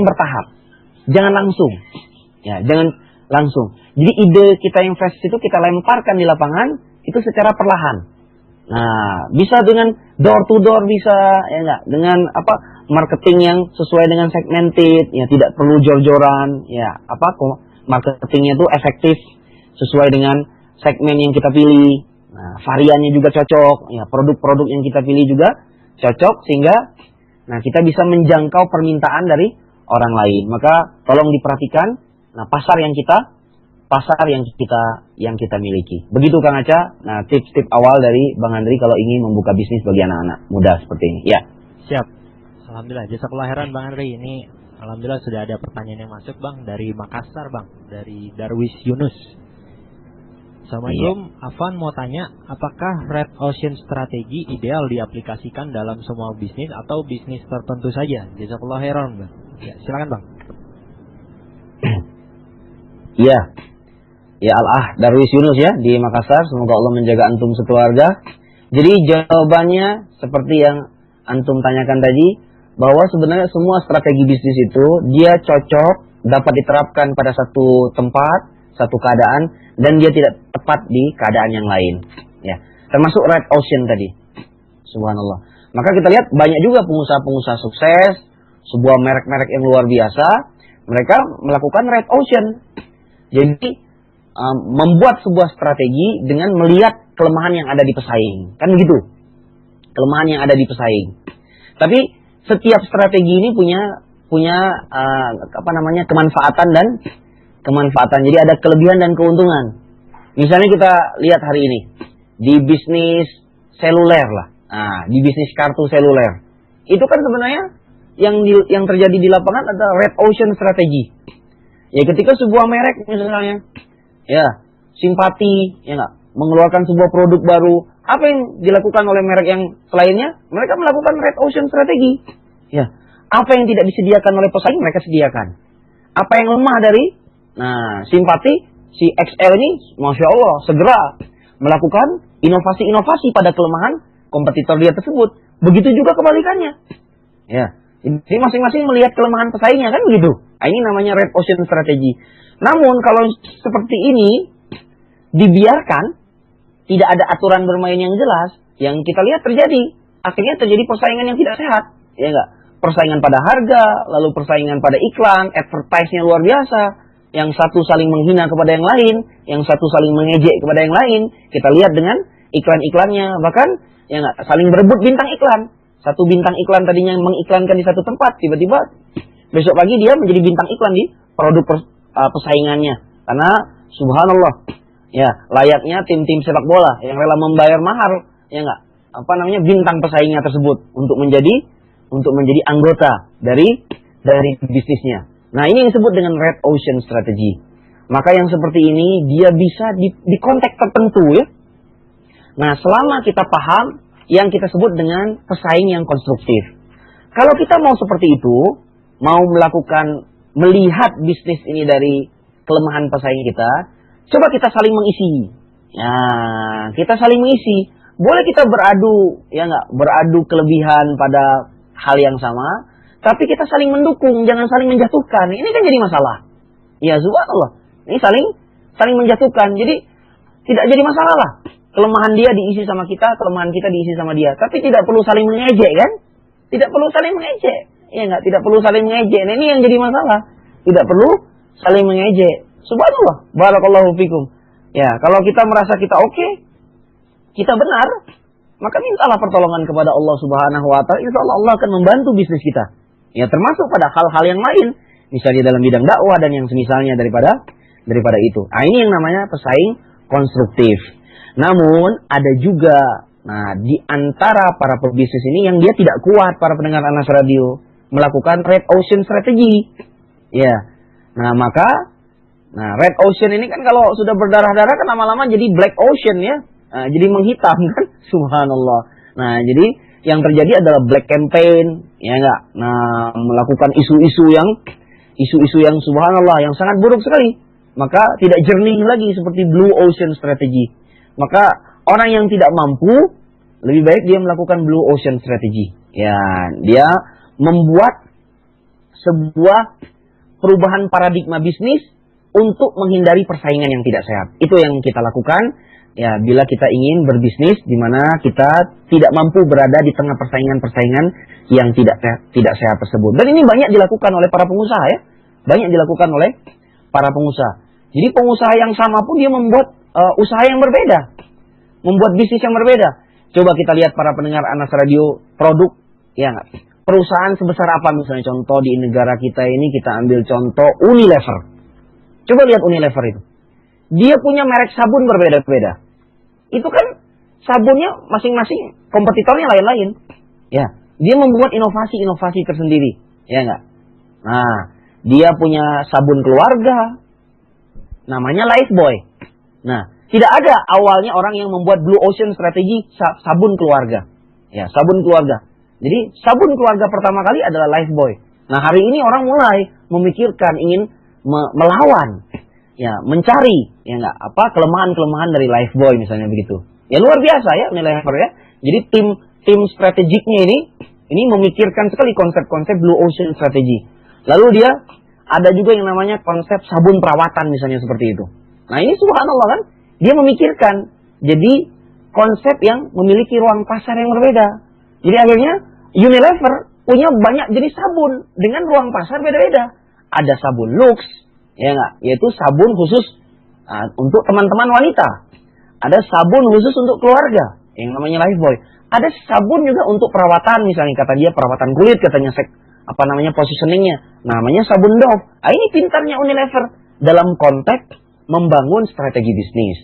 bertahap. Jangan langsung. Ya, jangan langsung. Jadi ide kita yang fresh itu kita lemparkan di lapangan itu secara perlahan. Nah, bisa dengan door to door, bisa ya enggak, dengan marketing yang sesuai dengan segmented, ya tidak perlu jor-joran, ya marketingnya itu efektif sesuai dengan segmen yang kita pilih. Nah, variannya juga cocok, ya produk-produk yang kita pilih juga cocok sehingga kita bisa menjangkau permintaan dari orang lain. Maka tolong diperhatikan. Nah, pasar yang kita miliki. Begitu Kang Aca. Nah, tips-tips awal dari Bang Andri kalau ingin membuka bisnis bagi anak-anak muda seperti ini. Ya. Siap. Alhamdulillah. Jazakallahu khairan Bang Andri. Ini alhamdulillah sudah ada pertanyaan yang masuk Bang dari Makassar Bang, dari Darwis Yunus. Assalamualaikum. Afan mau tanya, apakah red ocean strategi ideal diaplikasikan dalam semua bisnis atau bisnis tertentu saja? Jazakallahu khairan Bang. Ya, silakan Bang. Iya. Ya Darwis Yunus ya di Makassar. Semoga Allah menjaga antum sekeluarga. Jadi jawabannya seperti yang antum tanyakan tadi, bahwa sebenarnya semua strategi bisnis itu dia cocok dapat diterapkan pada satu tempat, satu keadaan, dan dia tidak tepat di keadaan yang lain. Ya, termasuk red ocean tadi. Subhanallah. Maka kita lihat banyak juga pengusaha-pengusaha sukses, sebuah merek-merek yang luar biasa, mereka melakukan red ocean. Jadi membuat sebuah strategi dengan melihat kelemahan yang ada di pesaing, kan begitu? Kelemahan yang ada di pesaing. Tapi setiap strategi ini punya kemanfaatan dan kemanfaatan. Jadi ada kelebihan dan keuntungan. Misalnya kita lihat hari ini di bisnis seluler lah. Nah, di bisnis kartu seluler. Itu kan sebenarnya yang terjadi di lapangan adalah red ocean strategy. Ya, ketika sebuah merek misalnya ya simpati ya nggak mengeluarkan sebuah produk baru, apa yang dilakukan oleh merek yang selainnya? Mereka melakukan red ocean strategi. Ya, apa yang tidak disediakan oleh pesaing mereka sediakan. Apa yang lemah dari simpati, si XL ini Masya Allah segera melakukan inovasi-inovasi pada kelemahan kompetitor dia tersebut. Begitu juga kebalikannya. Ya, jadi masing-masing melihat kelemahan pesaingnya kan begitu. Nah, ini namanya red ocean strategi. Namun kalau seperti ini dibiarkan, tidak ada aturan bermain yang jelas, yang kita lihat terjadi. Akhirnya terjadi persaingan yang tidak sehat. Ya enggak? Persaingan pada harga, lalu persaingan pada iklan, advertise-nya luar biasa. Yang satu saling menghina kepada yang lain, yang satu saling mengejek kepada yang lain. Kita lihat dengan iklan-iklannya, bahkan ya enggak, saling berebut bintang iklan. Satu bintang iklan tadinya mengiklankan di satu tempat, tiba-tiba besok pagi dia menjadi bintang iklan di produk pesaingannya. Karena subhanallah, ya layaknya tim-tim sepak bola yang rela membayar mahal, ya enggak, bintang pesaingnya tersebut untuk menjadi anggota dari bisnisnya. Nah, ini yang disebut dengan red ocean strategy. Maka yang seperti ini dia bisa di konteks tertentu ya. Nah, selama kita paham yang kita sebut dengan pesaing yang konstruktif. Kalau kita mau seperti itu, mau melihat bisnis ini dari kelemahan pesaing kita, coba kita saling mengisi. Nah, kita saling mengisi. Boleh kita beradu, ya enggak, beradu kelebihan pada hal yang sama, tapi kita saling mendukung, jangan saling menjatuhkan. Ini kan jadi masalah. Ya, subhanallah. Ini saling menjatuhkan. Jadi tidak jadi masalah lah. Kelemahan dia diisi sama kita, kelemahan kita diisi sama dia. Tapi tidak perlu saling mengejek kan? Tidak perlu saling mengejek. Ya enggak, tidak perlu saling mengejek. Nah, ini yang jadi masalah. Tidak perlu saling mengejek. Subhanallah. Barakallahu fikum. Ya, kalau kita merasa kita oke, kita benar, maka mintalah pertolongan kepada Allah Subhanahu wa taala. Insyaallah Allah akan membantu bisnis kita. Ya, termasuk pada hal-hal yang lain, misalnya dalam bidang dakwah dan yang semisalnya daripada itu. Nah, ini yang namanya pesaing konstruktif. Namun ada juga di antara para pebisnis ini yang dia tidak kuat, para pendengar Anas Radio, melakukan red ocean strategi. Ya. Maka red ocean ini kan kalau sudah berdarah-darah kan lama-lama jadi black ocean ya. Jadi menghitam kan, subhanallah. Nah, jadi yang terjadi adalah black campaign, ya enggak. Melakukan isu-isu yang subhanallah yang sangat buruk sekali. Maka tidak jernih lagi seperti blue ocean strategy. Maka orang yang tidak mampu lebih baik dia melakukan blue ocean strategy. Ya, dia membuat sebuah perubahan paradigma bisnis untuk menghindari persaingan yang tidak sehat. Itu yang kita lakukan. Ya, bila kita ingin berbisnis di mana kita tidak mampu berada di tengah persaingan-persaingan yang tidak sehat tersebut. Dan ini banyak dilakukan oleh para pengusaha ya. Banyak dilakukan oleh para pengusaha. Jadi pengusaha yang sama pun dia membuat usaha yang berbeda. Membuat bisnis yang berbeda. Coba kita lihat para pendengar Anas Radio, produk ya perusahaan sebesar apa misalnya, contoh di negara kita ini kita ambil contoh Unilever. Coba lihat Unilever itu. Dia punya merek sabun berbeda-beda. Itu kan sabunnya masing-masing kompetitornya lain-lain. Ya, dia membuat inovasi-inovasi tersendiri, ya enggak? Nah, dia punya sabun keluarga namanya Lifebuoy. Nah, tidak ada awalnya orang yang membuat blue ocean strategi sabun keluarga. Ya, sabun keluarga. Jadi, sabun keluarga pertama kali adalah Lifebuoy. Nah, hari ini orang mulai memikirkan ingin melawan, ya, mencari ya enggak kelemahan-kelemahan dari Lifebuoy misalnya begitu. Ya luar biasa ya Unilever ya. Jadi tim strategiknya ini memikirkan sekali konsep-konsep blue ocean strategi. Lalu dia ada juga yang namanya konsep sabun perawatan misalnya seperti itu. Nah, ini subhanallah kan, dia memikirkan jadi konsep yang memiliki ruang pasar yang berbeda. Jadi akhirnya Unilever punya banyak jenis sabun dengan ruang pasar beda-beda. Ada sabun Lux, ya enggak, yaitu sabun khusus untuk teman-teman wanita. Ada sabun khusus untuk keluarga yang namanya Lifebuoy. Ada sabun juga untuk perawatan, misalnya kata dia perawatan kulit katanya positioningnya namanya sabun Dove. Ini pintarnya Unilever. dalam konteks membangun strategi bisnis.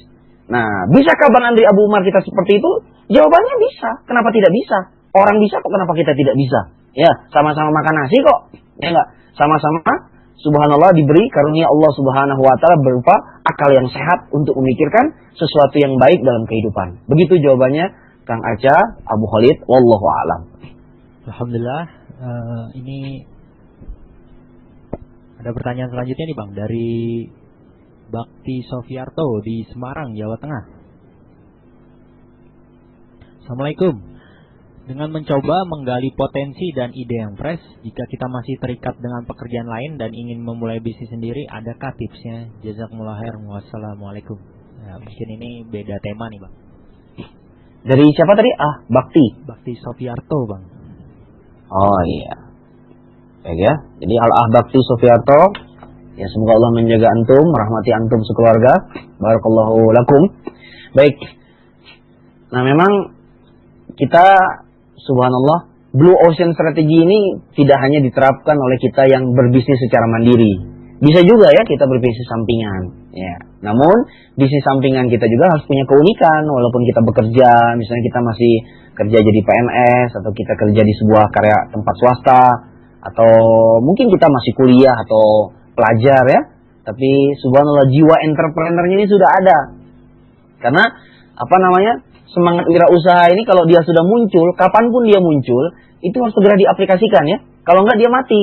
Nah, bisakah Bang Andri Abu Umar kita seperti itu? Jawabannya bisa. Kenapa tidak bisa? Orang bisa kok, kenapa kita tidak bisa? Ya, sama-sama makan nasi kok. Ya enggak? Sama-sama subhanallah diberi karunia Allah Subhanahu wa taala berupa akal yang sehat untuk memikirkan sesuatu yang baik dalam kehidupan. Begitu jawabannya Kang Aca, Abu Khalid, wallahu a'lam. Alhamdulillah. Ini ada pertanyaan selanjutnya nih Bang, dari Bakti Sofiarto di Semarang, Jawa Tengah. Assalamualaikum. Dengan mencoba menggali potensi dan ide yang fresh, jika kita masih terikat dengan pekerjaan lain dan ingin memulai bisnis sendiri, adakah tipsnya? Jazakumullah khairan. Wassalamualaikum. Ya, mungkin ini beda tema nih Bang. Dari siapa tadi? Bakti. Bakti Sofiarto Bang. Oh iya. Baik ya. Jadi Bakti Sofiarto. Ya, semoga Allah menjaga antum, merahmati antum sekeluarga. Barakallahu lakum. Baik. Nah, memang kita subhanallah, Blue Ocean Strategy ini tidak hanya diterapkan oleh kita yang berbisnis secara mandiri. Bisa juga ya kita berbisnis sampingan. Ya. Namun, bisnis sampingan kita juga harus punya keunikan. Walaupun kita bekerja, misalnya kita masih kerja jadi PNS, atau kita kerja di sebuah karya tempat swasta, atau mungkin kita masih kuliah atau pelajar ya. Tapi subhanallah, jiwa entrepreneurnya ini sudah ada. Karena, semangat wirausaha ini kalau dia sudah muncul, kapanpun dia muncul, itu harus segera diaplikasikan ya. Kalau enggak dia mati.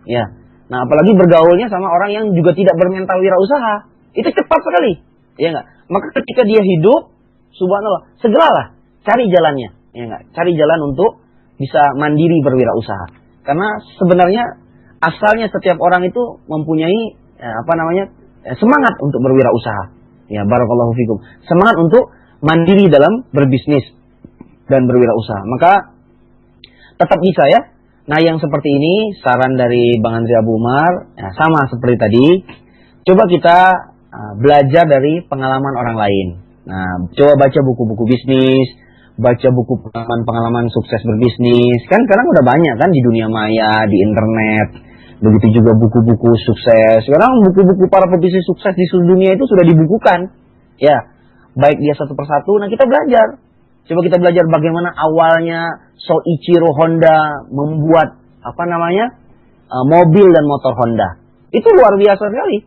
Ya. Nah, apalagi bergaulnya sama orang yang juga tidak bermental wirausaha. Itu cepat sekali. Ya enggak? Maka ketika dia hidup, subhanallah, segeralah cari jalannya. Ya enggak? Cari jalan untuk bisa mandiri berwirausaha. Karena sebenarnya asalnya setiap orang itu mempunyai semangat untuk berwirausaha. Ya, barakallahu fikum. Semangat untuk mandiri dalam berbisnis dan berwirausaha. Maka tetap bisa ya. Nah, yang seperti ini saran dari Bang Andri Abu Umar, ya, sama seperti tadi. Coba kita belajar dari pengalaman orang lain. Nah, coba baca buku-buku bisnis, baca buku pengalaman sukses berbisnis. Kan sekarang udah banyak kan di dunia maya, di internet. Begitu juga buku-buku sukses. Sekarang buku-buku para pebisnis sukses di seluruh dunia itu sudah dibukukan. Ya. Baik dia satu persatu, nah kita belajar. Coba kita belajar bagaimana awalnya Soichiro Honda membuat mobil dan motor Honda. Itu luar biasa sekali.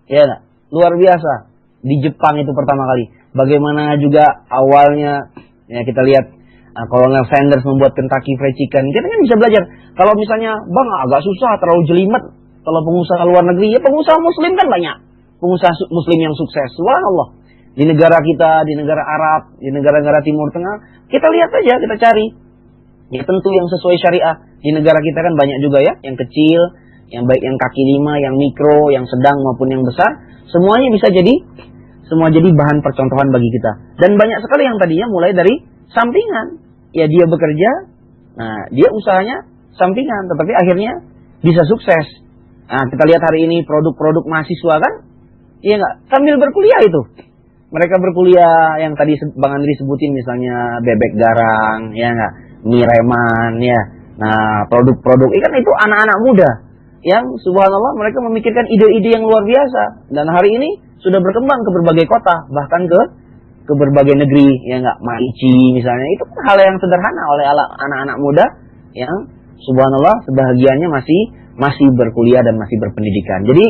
Ya, luar biasa. Di Jepang itu pertama kali. Bagaimana juga awalnya ya kita lihat Colonel Sanders membuat Kentucky Fried Chicken. Kita kan bisa belajar. Kalau misalnya, Bang, agak susah, terlalu jelimet. Kalau pengusaha luar negeri, ya pengusaha muslim kan banyak. Pengusaha muslim yang sukses. Subhanallah. Di negara kita, di negara Arab, di negara-negara Timur Tengah, kita lihat aja, kita cari. Ya tentu yang sesuai syariah. Di negara kita kan banyak juga ya, yang kecil, yang baik yang kaki 5, yang mikro, yang sedang maupun yang besar. Semuanya bisa semua jadi bahan percontohan bagi kita. Dan banyak sekali yang tadinya mulai dari sampingan. Ya dia bekerja, nah dia usahanya sampingan, tetapi akhirnya bisa sukses. Nah kita lihat hari ini produk-produk mahasiswa kan, iya nggak? Sambil berkuliah itu. Mereka berkuliah yang tadi Bang Andri sebutin misalnya bebek garang, ya nggak, mie reman, ya. Nah produk-produk ikan itu anak-anak muda yang subhanallah mereka memikirkan ide-ide yang luar biasa dan hari ini sudah berkembang ke berbagai kota bahkan ke berbagai negeri, ya nggak, Maichi misalnya itu hal yang sederhana oleh anak-anak muda yang subhanallah sebahagiannya masih berkuliah dan masih berpendidikan. Jadi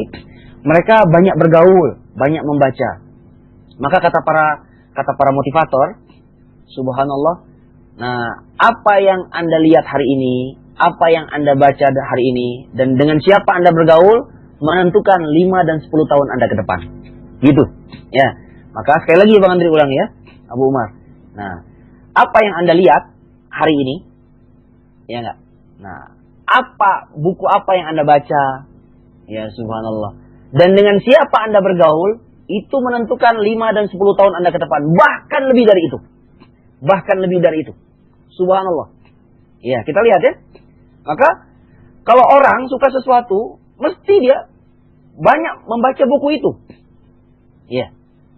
mereka banyak bergaul, banyak membaca. Maka kata para motivator, subhanallah, nah apa yang Anda lihat hari ini, apa yang Anda baca hari ini, dan dengan siapa Anda bergaul, menentukan 5 dan 10 tahun Anda ke depan. Gitu, ya. Maka sekali lagi Bang Andri ulang ya, Abu Umar. Nah, apa yang Anda lihat hari ini, ya enggak? Nah, buku apa yang Anda baca, ya subhanallah. Dan dengan siapa Anda bergaul, itu menentukan 5 dan 10 tahun Anda ke depan. Bahkan lebih dari itu. Bahkan lebih dari itu. Subhanallah. Ya, kita lihat ya. Maka, kalau orang suka sesuatu, mesti dia banyak membaca buku itu. Ya.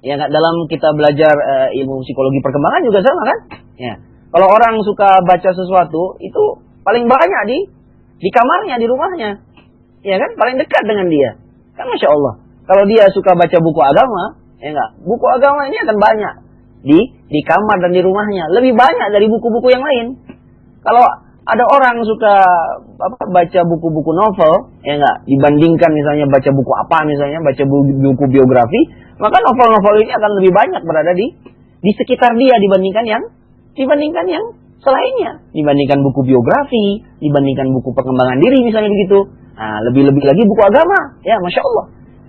Ya, dalam kita belajar ilmu psikologi perkembangan juga sama kan? Ya. Kalau orang suka baca sesuatu, itu paling banyak di kamarnya, di rumahnya. Ya kan? Paling dekat dengan dia. Kan Masya Allah. Kalau dia suka baca buku agama, ya enggak, buku agama ini akan banyak di kamar dan di rumahnya, lebih banyak dari buku-buku yang lain. Kalau ada orang suka baca buku-buku novel, ya enggak, dibandingkan misalnya baca buku apa, misalnya baca buku biografi, maka novel-novel ini akan lebih banyak berada di sekitar dia dibandingkan yang selainnya, dibandingkan buku biografi, dibandingkan buku pengembangan diri misalnya begitu. Nah, lebih-lebih lagi buku agama, ya Masya Allah.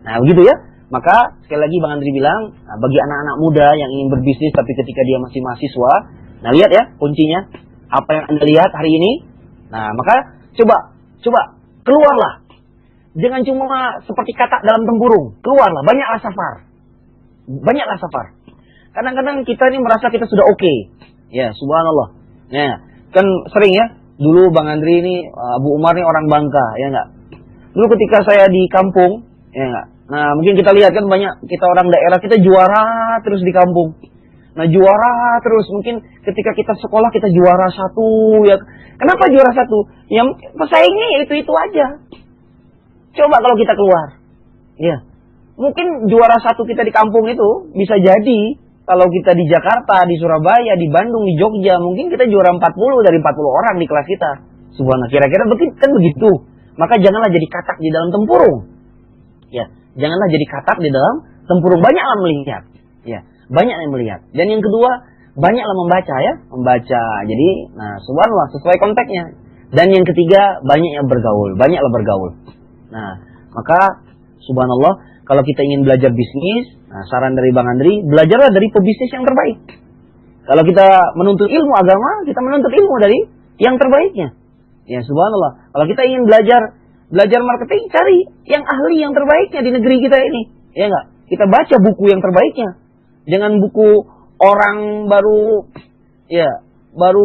Nah, begitu ya. Maka sekali lagi Bang Andri bilang, nah, bagi anak-anak muda yang ingin berbisnis tapi ketika dia masih mahasiswa, nah lihat ya kuncinya, apa yang Anda lihat hari ini. Nah, maka coba keluarlah. Jangan cuma seperti katak dalam tempurung, keluarlah, banyaklah safar. Banyaklah safar. Kadang-kadang kita ini merasa kita sudah oke. Ya, subhanallah. Ya, kan sering ya, dulu Bang Andri ini, Abu Umar ini orang Bangka, ya enggak? Dulu ketika saya di kampung, ya enggak? Nah, mungkin kita lihat kan banyak kita orang daerah, kita juara terus di kampung. Nah, juara terus. Mungkin ketika kita sekolah kita juara 1, ya. Kenapa juara 1? Ya, pesaingnya itu aja. Coba kalau kita keluar. Ya. Mungkin juara 1 kita di kampung itu bisa jadi kalau kita di Jakarta, di Surabaya, di Bandung, di Jogja, mungkin kita juara 40 dari 40 orang di kelas kita. Subhanallah, kira-kira kan begitu. Maka janganlah jadi katak di dalam tempurung. Ya, janganlah jadi katak di dalam tempurung. Banyaklah melihat. Ya, banyak yang melihat. Dan yang kedua, banyaklah membaca ya, membaca. Jadi, nah, subhanallah sesuai konteksnya. Dan yang ketiga, banyak yang bergaul, banyaklah bergaul. Nah, maka subhanallah, kalau kita ingin belajar bisnis, nah, saran dari Bang Andri, belajarlah dari pebisnis yang terbaik. Kalau kita menuntut ilmu agama, kita menuntut ilmu dari yang terbaiknya. Ya, subhanallah. Kalau kita ingin belajar marketing, cari yang ahli yang terbaiknya di negeri kita ini. Ya enggak? Kita baca buku yang terbaiknya. Jangan buku orang baru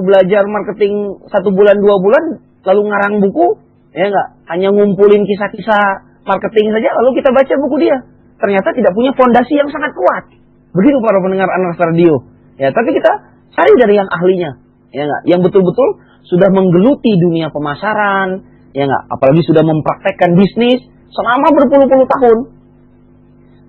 belajar marketing 1 bulan 2 bulan lalu ngarang buku, ya enggak? Hanya ngumpulin kisah-kisah marketing saja lalu kita baca buku dia. Ternyata tidak punya fondasi yang sangat kuat. Begitu para pendengar Anras Radio. Ya, tapi kita cari dari yang ahlinya. Ya enggak? Yang betul-betul sudah menggeluti dunia pemasaran, ya enggak? Apalagi sudah mempraktekkan bisnis selama berpuluh-puluh tahun.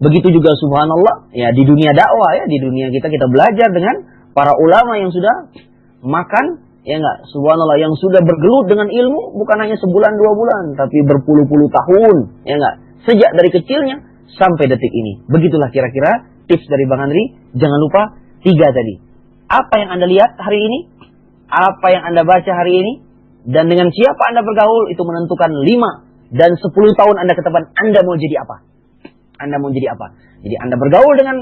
Begitu juga subhanallah, ya di dunia dakwah ya, di dunia kita belajar dengan para ulama yang sudah makan, ya enggak? Subhanallah, yang sudah bergelut dengan ilmu bukan hanya sebulan 2 bulan, tapi berpuluh-puluh tahun, ya enggak? Sejak dari kecilnya sampai detik ini. Begitulah kira-kira tips dari Bang Andri. Jangan lupa 3 tadi. Apa yang Anda lihat hari ini? Apa yang Anda baca hari ini? Dan dengan siapa Anda bergaul itu menentukan 5 dan 10 tahun Anda ke depan Anda mau jadi apa? Anda mau jadi apa? Jadi Anda bergaul dengan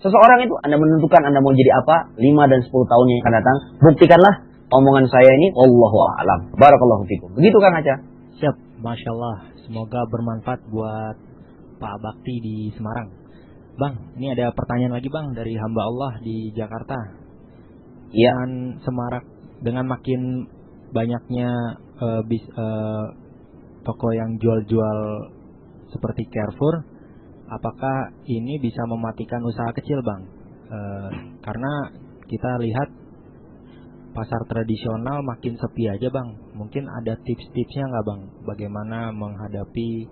seseorang itu, Anda menentukan Anda mau jadi apa 5 dan 10 tahun yang akan datang. Buktikanlah omongan saya ini, wallahu a'lam. Barakallahu fikum. Begitu Kang Aca? Siap, Masya Allah. Semoga bermanfaat buat Pak Bakti di Semarang. Bang, ini ada pertanyaan lagi Bang dari hamba Allah di Jakarta. Iya. Dengan makin banyaknya toko yang jual-jual seperti Carrefour, apakah ini bisa mematikan usaha kecil Bang? Karena kita lihat pasar tradisional makin sepi aja Bang. Mungkin ada tips-tipsnya nggak Bang? Bagaimana menghadapi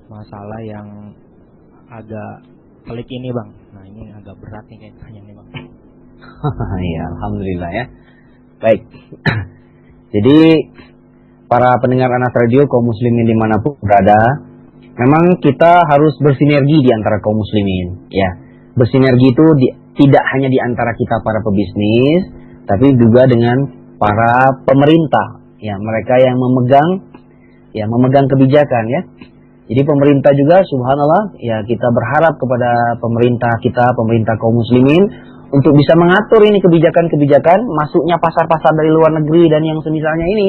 masalah yang agak pelik ini Bang? Nah, ini agak berat nih kayaknya nih Bang. Ya, alhamdulillah ya. Baik. Jadi para pendengar Anas Radio kaum muslimin dimanapun berada, memang kita harus bersinergi di antara kaum muslimin. Ya, bersinergi itu tidak hanya di antara kita para pebisnis, tapi juga dengan para pemerintah. Ya, mereka yang memegang kebijakan ya. Jadi pemerintah juga subhanallah ya, kita berharap kepada pemerintah kita, pemerintah kaum muslimin untuk bisa mengatur ini kebijakan-kebijakan masuknya pasar-pasar dari luar negeri dan yang semisalnya ini.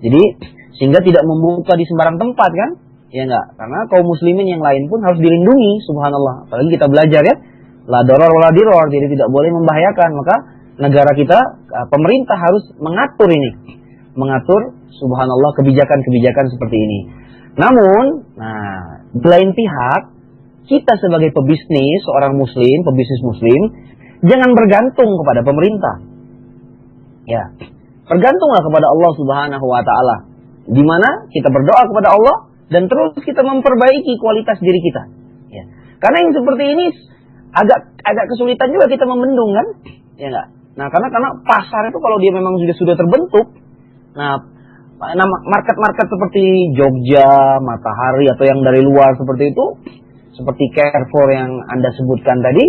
Jadi sehingga tidak membuka di sembarang tempat kan? Ya enggak? Karena kaum muslimin yang lain pun harus dilindungi subhanallah. Apalagi kita belajar ya, la darar wala dirar, jadi tidak boleh membahayakan. Maka negara kita, pemerintah harus mengatur ini. Mengatur subhanallah kebijakan-kebijakan seperti ini. Namun, di lain pihak, kita sebagai pebisnis, seorang muslim, pebisnis muslim, jangan bergantung kepada pemerintah. Ya, bergantunglah kepada Allah Subhanahu wa taala. Di mana kita berdoa kepada Allah dan terus kita memperbaiki kualitas diri kita. Ya. Karena yang seperti ini agak kesulitan juga kita membendung kan, ya nggak? Nah, karena pasar itu kalau dia memang sudah terbentuk, nah market-market seperti Jogja, Matahari atau yang dari luar seperti itu, seperti Carrefour yang Anda sebutkan tadi,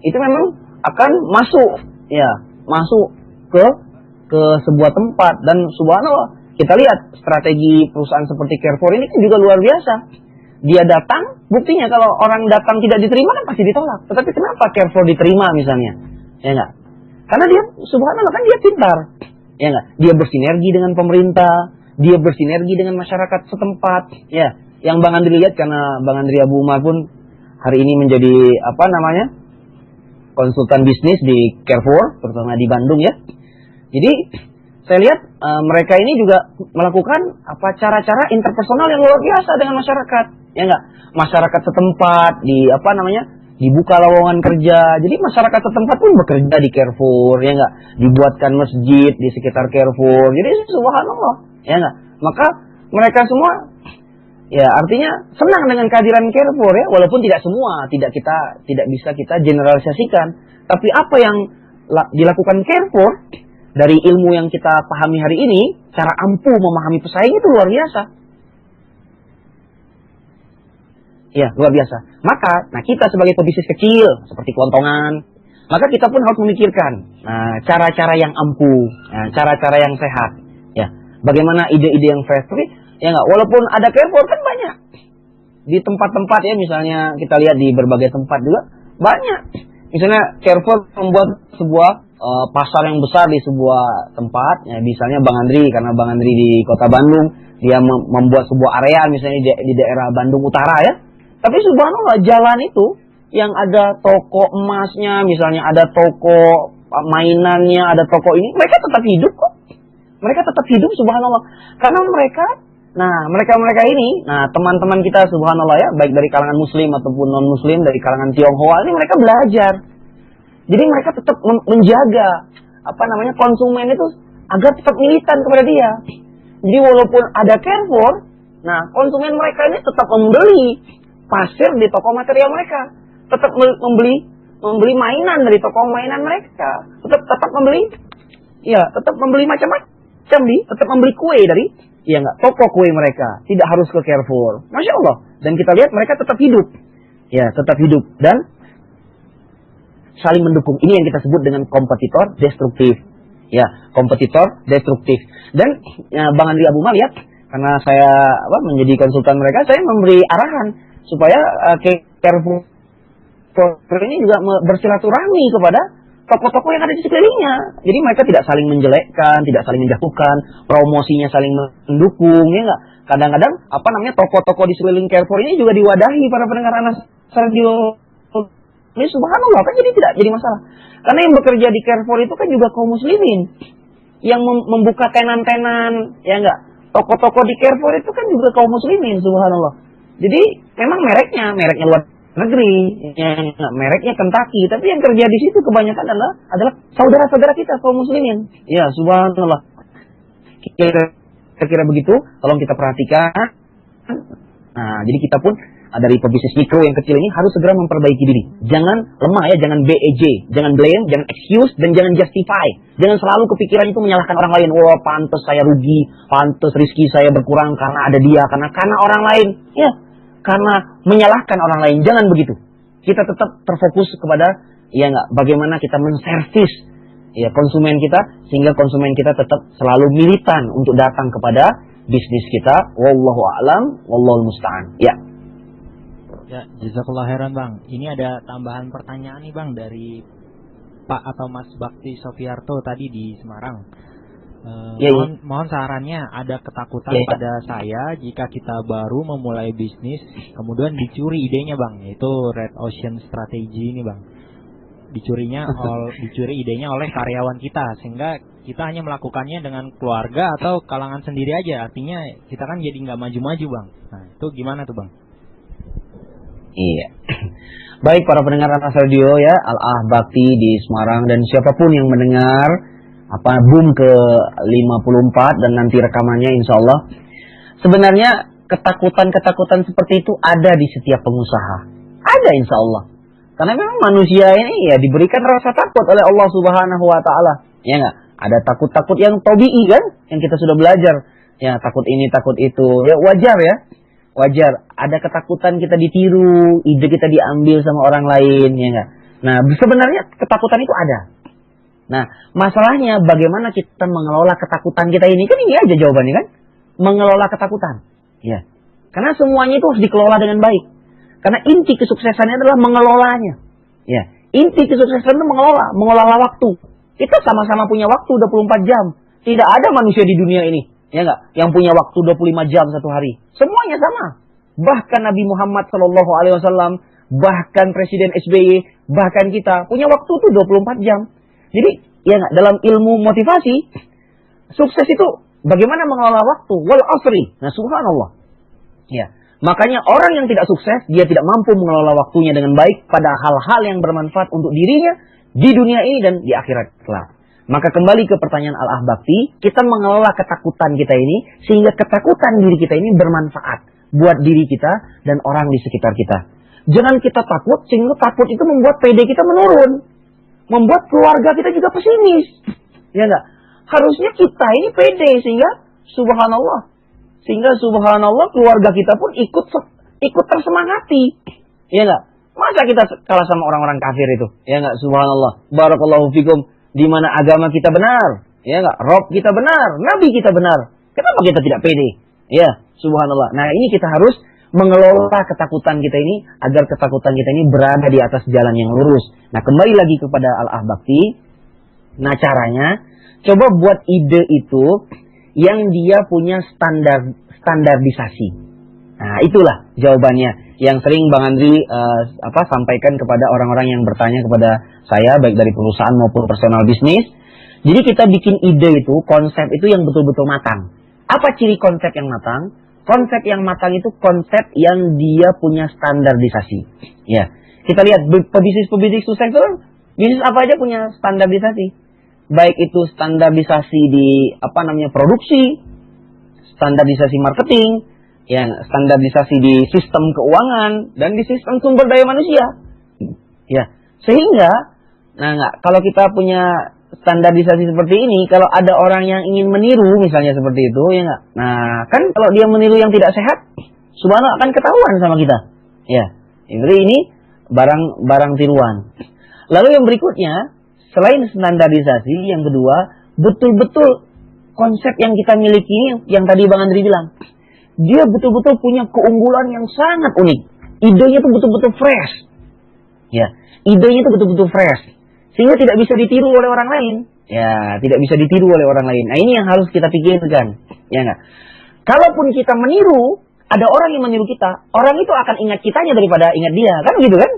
itu memang akan masuk ke sebuah tempat, dan subhanallah kita lihat strategi perusahaan seperti Carrefour ini kan juga luar biasa. Dia datang, buktinya kalau orang datang tidak diterima kan pasti ditolak. Tetapi kenapa Carrefour diterima misalnya? Ya enggak? Karena dia subhanallah kan dia pintar. Ya enggak? Dia bersinergi dengan pemerintah, dia bersinergi dengan masyarakat setempat. Ya, yang Bang Andri lihat, karena Bang Andri Abu Umar pun hari ini menjadi konsultan bisnis di Carrefour, terutama di Bandung ya. Jadi saya lihat mereka ini juga melakukan cara-cara interpersonal yang luar biasa dengan masyarakat, ya enggak? Masyarakat setempat dibuka lowongan kerja. Jadi masyarakat setempat pun bekerja di Carrefour, ya enggak? Dibuatkan masjid di sekitar Carrefour. Jadi subhanallah, ya enggak? Maka mereka semua ya artinya senang dengan kehadiran Carrefour ya, walaupun tidak semua, tidak bisa kita generalisasikan. Tapi apa yang dilakukan Carrefour dari ilmu yang kita pahami hari ini, cara ampuh memahami pesaing itu luar biasa. Ya, luar biasa. Maka, kita sebagai pebisnis kecil, seperti kelontongan, maka kita pun harus memikirkan cara-cara yang ampuh, cara-cara yang sehat. Ya, bagaimana ide-ide yang fresh. Tapi, ya enggak, walaupun ada Carrefour kan banyak. Di tempat-tempat ya, misalnya kita lihat di berbagai tempat juga, banyak. Misalnya Carrefour membuat sebuah pasar yang besar di sebuah tempat, ya, misalnya Bang Andri, karena Bang Andri di Kota Bandung, dia membuat sebuah area misalnya di daerah Bandung Utara ya. Tapi subhanallah jalan itu yang ada toko emasnya, misalnya ada toko mainannya, ada toko ini, mereka tetap hidup kok. Mereka tetap hidup subhanallah. Karena mereka ini, teman-teman kita subhanallah ya, baik dari kalangan muslim ataupun non-muslim, dari kalangan Tionghoa ini mereka belajar. Jadi mereka tetap menjaga konsumen itu agar tetap militan kepada dia. Jadi walaupun ada Carrefour, konsumen mereka ini tetap membeli pasir di toko material mereka, tetap membeli mainan dari toko mainan mereka, tetap membeli macam-macam tetap membeli kue dari toko kue mereka, tidak harus ke Carrefour. Masya Allah. Dan kita lihat mereka tetap hidup, dan saling mendukung. Ini yang kita sebut dengan kompetitor destruktif. Ya, kompetitor destruktif. Dan Bang Andri Abu Umar lihat, karena saya menjadi konsultan mereka, saya memberi arahan supaya Carrefour ini juga bersilaturahmi kepada toko-toko yang ada di sekelilingnya. Jadi mereka tidak saling menjelekkan, tidak saling menjatuhkan, promosinya saling mendukung, ya enggak? Kadang-kadang toko-toko di sekeliling Carrefour ini juga diwadahi para pendengar Anas Radio. Ini subhanallah kan tidak jadi masalah. Karena yang bekerja di Carrefour itu kan juga kaum muslimin yang membuka tenan-tenan, ya enggak? Toko-toko di Carrefour itu kan juga kaum muslimin, subhanallah. Jadi memang mereknya luar negeri, mereknya Kentucky, tapi yang kerja di situ kebanyakan adalah saudara-saudara kita kaum muslimin. Ya, subhanallah. Kira-kira begitu, tolong kita perhatikan. Jadi kita pun dari pebisnis mikro yang kecil ini harus segera memperbaiki diri. Jangan lemah ya, jangan BEJ, jangan blame, jangan excuse, dan jangan justify. Jangan selalu kepikiran itu menyalahkan orang lain. Wah, pantas saya rugi, pantas rezeki saya berkurang karena ada dia, karena orang lain. Ya, karena menyalahkan orang lain. Jangan begitu. Kita tetap terfokus kepada bagaimana kita menservis konsumen kita, sehingga konsumen kita tetap selalu militan untuk datang kepada bisnis kita. Wallahu a'lam, wallahul musta'an. Ya. Ya, jazakallah khairan Bang. Ini ada tambahan pertanyaan nih Bang dari Pak atau Mas Bakti Sofiarto tadi di Semarang. Mohon sarannya, ada ketakutan pada saya jika kita baru memulai bisnis kemudian dicuri idenya Bang, yaitu Red Ocean Strategy ini Bang. Dicuri idenya oleh karyawan kita, sehingga kita hanya melakukannya dengan keluarga atau kalangan sendiri aja. Artinya kita kan jadi nggak maju-maju Bang. Nah, itu gimana tuh Bang? Iya. Baik para pendengar Anas Radio ya, Al-Ah Bakti di Semarang, dan siapapun yang mendengar boom ke 54 dan nanti rekamannya insya Allah. Sebenarnya ketakutan-ketakutan seperti itu ada di setiap pengusaha. Ada insya Allah. Karena memang manusia ini ya diberikan rasa takut oleh Allah Subhanahu wa Ta'ala. Ya enggak? Ada takut-takut yang tabii kan? Yang kita sudah belajar. Ya, takut ini, takut itu. Ya wajar ya. Wajar. Ada ketakutan kita ditiru, ide kita diambil sama orang lain, ya enggak? Nah, sebenarnya ketakutan itu ada. Nah, masalahnya bagaimana kita mengelola ketakutan kita ini? Kan ini aja jawabannya kan? Mengelola ketakutan. Ya. Karena semuanya itu harus dikelola dengan baik. Karena inti kesuksesannya adalah mengelolanya. Ya. Inti kesuksesan itu mengelola waktu. Kita sama-sama punya waktu 24 jam. Tidak ada manusia di dunia ini, ya enggak, yang punya waktu 25 jam satu hari. Semuanya sama. Bahkan Nabi Muhammad SAW, bahkan Presiden SBY, bahkan kita punya waktu itu 24 jam. Jadi, ya enggak, dalam ilmu motivasi, sukses itu bagaimana mengelola waktu. Wal asri. Nah, subhanallah. Ya. Makanya orang yang tidak sukses, dia tidak mampu mengelola waktunya dengan baik pada hal-hal yang bermanfaat untuk dirinya di dunia ini dan di akhirat kelak. Maka kembali ke pertanyaan Al-Ahbabti, kita mengelola ketakutan kita ini sehingga ketakutan diri kita ini bermanfaat buat diri kita dan orang di sekitar kita. Jangan kita takut sehingga takut itu membuat PD kita menurun. Membuat keluarga kita juga pesimis. Ya enggak? Harusnya kita ini PD sehingga subhanallah keluarga kita pun ikut tersemangati. Ya enggak? Masa kita kalah sama orang-orang kafir itu? Ya enggak? Subhanallah. Barakallahu fikum. Di mana agama kita benar. Ya enggak? Rob kita benar. Nabi kita benar. Kenapa kita tidak pede? Ya, subhanallah. Nah, ini kita harus mengelola ketakutan kita ini agar ketakutan kita ini berada di atas jalan yang lurus. Nah, kembali lagi kepada Al-Ahbabti. Nah, caranya coba buat ide itu yang dia punya standarisasi. Nah, itulah jawabannya yang sering Bang Andri sampaikan kepada orang-orang yang bertanya kepada saya, baik dari perusahaan maupun personal bisnis. Jadi kita bikin ide itu, konsep itu yang betul-betul matang. Apa ciri konsep yang matang? Konsep yang matang itu konsep yang dia punya standarisasi. Ya, kita lihat pebisnis sukses itu, bisnis apa aja punya standarisasi. Baik itu standarisasi di produksi, standarisasi marketing, ya, standarisasi di sistem keuangan dan di sistem sumber daya manusia. Ya, sehingga kalau kita punya standarisasi seperti ini, kalau ada orang yang ingin meniru misalnya seperti itu, ya enggak. Nah, kan kalau dia meniru yang tidak sehat, subhanallah akan ketahuan sama kita. Ya. Jadi ini barang tiruan. Lalu yang berikutnya, selain standarisasi, yang kedua, betul-betul konsep yang kita miliki yang tadi Bang Andri bilang. Dia betul-betul punya keunggulan yang sangat unik. Idenya itu betul-betul fresh. Ya, idenya itu betul-betul fresh. Sehingga tidak bisa ditiru oleh orang lain. Ya, tidak bisa ditiru oleh orang lain. Nah, ini yang harus kita pikirkan. Ya enggak? Kalaupun kita meniru, ada orang yang meniru kita, orang itu akan ingat kitanya daripada ingat dia. Kan begitu kan?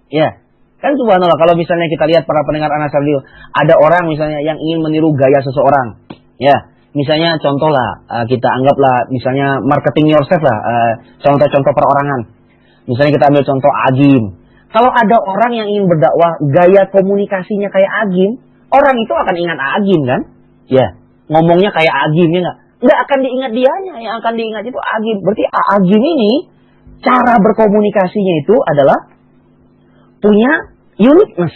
Ya. Kan subhanallah, kalau misalnya kita lihat para pendengar Anas Radio, ada orang misalnya yang ingin meniru gaya seseorang. Ya. Misalnya contohlah, kita anggaplah misalnya marketing yourself lah, contoh-contoh perorangan. Misalnya kita ambil contoh Agim. Kalau ada orang yang ingin berdakwah, gaya komunikasinya kayak Agim, orang itu akan ingat Agim kan? Ya, ngomongnya kayak Agim, ya nggak? Nggak akan diingat dianya, yang akan diingat itu Agim. Berarti Agim ini, cara berkomunikasinya itu adalah punya uniqueness.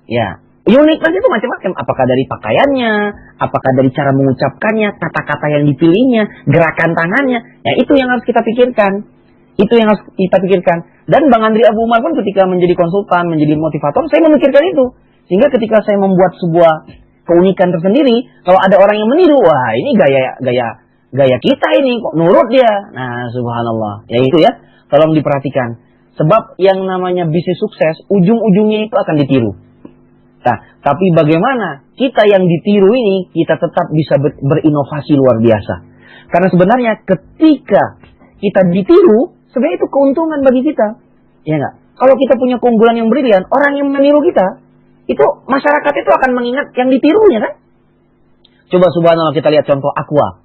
Ya, uniqueness itu macam-macam. Apakah dari pakaiannya, apakah dari cara mengucapkannya, kata-kata yang dipilihnya, gerakan tangannya. Ya, itu yang harus kita pikirkan. Itu yang harus kita pikirkan. Dan Bang Andri Abu Umar pun ketika menjadi konsultan, menjadi motivator, saya memikirkan itu. Sehingga ketika saya membuat sebuah keunikan tersendiri, kalau ada orang yang meniru, wah ini gaya kita ini, kok nurut dia. Nah, subhanallah. Ya itu ya, tolong diperhatikan. Sebab yang namanya bisnis sukses, ujung-ujungnya itu akan ditiru. Nah, tapi bagaimana kita yang ditiru ini, kita tetap bisa berinovasi luar biasa. Karena sebenarnya ketika kita ditiru, sebenarnya itu keuntungan bagi kita. Ya enggak? Kalau kita punya keunggulan yang brilian, orang yang meniru kita, itu masyarakat itu akan mengingat yang ditirunya kan? Coba subhanallah kita lihat contoh Aqua.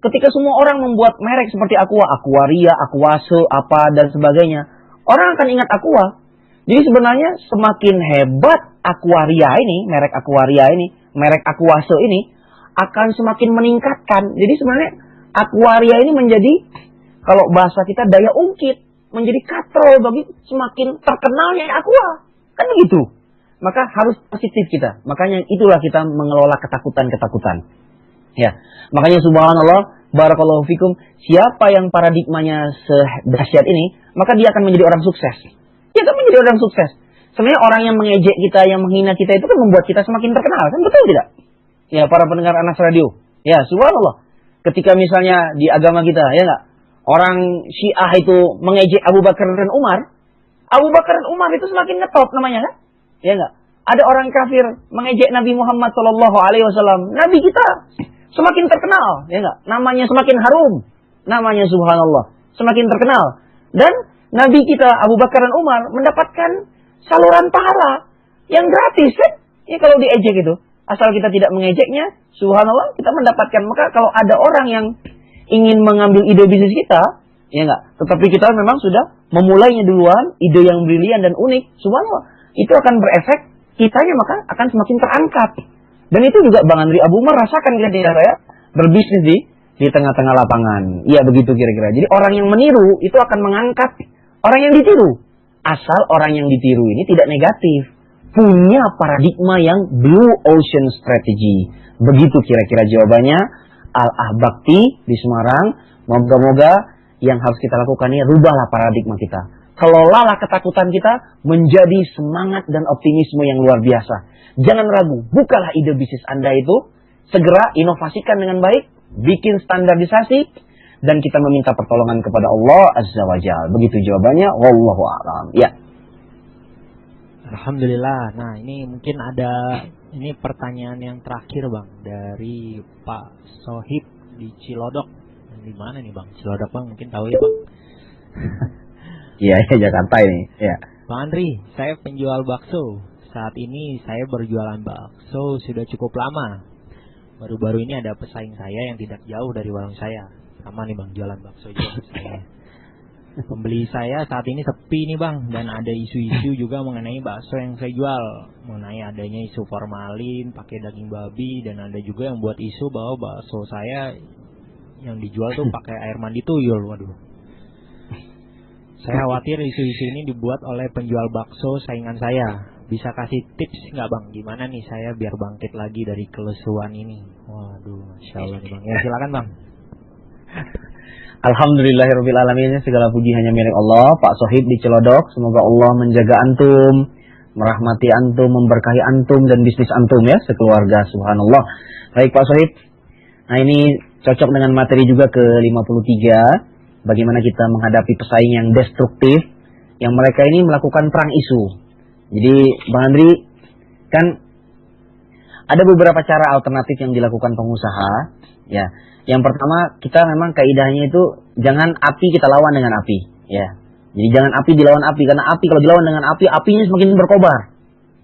Ketika semua orang membuat merek seperti Aqua, Aquaria, Aquase, apa dan sebagainya, orang akan ingat Aqua. Jadi sebenarnya semakin hebat Aquaria ini, merek Aquaria ini, merek Aquase ini, akan semakin meningkatkan. Jadi sebenarnya Aquaria ini menjadi, kalau bahasa kita daya ungkit, menjadi katrol bagi semakin terkenalnya Aqua. Kan begitu. Maka harus positif kita. Makanya itulah kita mengelola ketakutan-ketakutan. Ya. Makanya subhanallah, barakallahu fikum, siapa yang paradigmanya sedahsyat ini, maka dia akan menjadi orang sukses. Dia akan menjadi orang sukses. Sebenarnya orang yang mengejek kita, yang menghina kita itu kan membuat kita semakin terkenal. Kan betul tidak? Ya, para pendengar Anas Radio. Ya, subhanallah. Ketika misalnya di agama kita, ya enggak? Orang Syiah itu mengejek Abu Bakar dan Umar. Abu Bakar dan Umar itu semakin ngetop namanya kan? Ya enggak? Ada orang kafir mengejek Nabi Muhammad SAW. Nabi kita semakin terkenal, ya enggak? Namanya semakin harum. Namanya subhanallah, semakin terkenal. Dan Nabi kita Abu Bakar dan Umar mendapatkan saluran pahala yang gratis kan? Ya kalau diejek itu. Asal kita tidak mengejeknya, subhanallah kita mendapatkan. Maka kalau ada orang yang ingin mengambil ide bisnis kita, ya enggak? Tetapi kita memang sudah memulainya duluan, ide yang brilian dan unik, subhanallah. Itu akan berefek, kitanya maka akan semakin terangkat. Dan itu juga Bang Andri Abu Umar rasakan kira-kira saya berbisnis di tengah-tengah lapangan. Iya begitu kira-kira. Jadi orang yang meniru itu akan mengangkat orang yang ditiru. Asal orang yang ditiru ini tidak negatif. Punya paradigma yang blue ocean strategy. Begitu kira-kira jawabannya. Al-Ah Bakti di Semarang. Moga-moga yang harus kita lakukan ini rubahlah paradigma kita. Kelolalah ketakutan kita menjadi semangat dan optimisme yang luar biasa. Jangan ragu, bukalah ide bisnis Anda itu. Segera inovasikan dengan baik. Bikin standarisasi. Dan kita meminta pertolongan kepada Allah Azza wa Jalla. Begitu jawabannya. Wallahu a'lam. Ya. Alhamdulillah. Nah ini mungkin ada pertanyaan yang terakhir Bang dari Pak Sohib di Cilodok. Di mana nih Bang? Cilodok Bang mungkin tahu ya Bang. Iya Jakarta ini. Ya. Bang Andri, saya penjual bakso. Saat ini saya berjualan bakso sudah cukup lama. Baru-baru ini ada pesaing saya yang tidak jauh dari warung saya. Sama nih Bang, jualan bakso juga saya. Pembeli saya saat ini sepi nih Bang. Dan ada isu-isu juga mengenai bakso yang saya jual. Mengenai adanya isu formalin, pakai daging babi. Dan ada juga yang buat isu bahwa bakso saya yang dijual tuh pakai air mandi tuyul. Waduh. Saya khawatir isu-isu ini dibuat oleh penjual bakso saingan saya. Bisa kasih tips nggak Bang? Gimana nih saya biar bangkit lagi dari kelesuan ini? Waduh, Masya Allah nih Bang. Ya silakan Bang. Alhamdulillahirrabbilalamin. Segala puji hanya milik Allah. Pak Sohib di Cilodok, semoga Allah menjaga antum, merahmati antum, memberkahi antum dan bisnis antum ya sekeluarga, subhanallah. Baik Pak Sohib. Nah ini cocok dengan materi juga ke 53. Bagaimana kita menghadapi pesaing yang destruktif, yang mereka ini melakukan perang isu. Jadi Bang Andri, kan ada beberapa cara alternatif yang dilakukan pengusaha. Ya, yang pertama kita memang kaidahnya itu jangan api kita lawan dengan api. Ya, jadi jangan api dilawan api, karena api kalau dilawan dengan api, apinya semakin berkobar.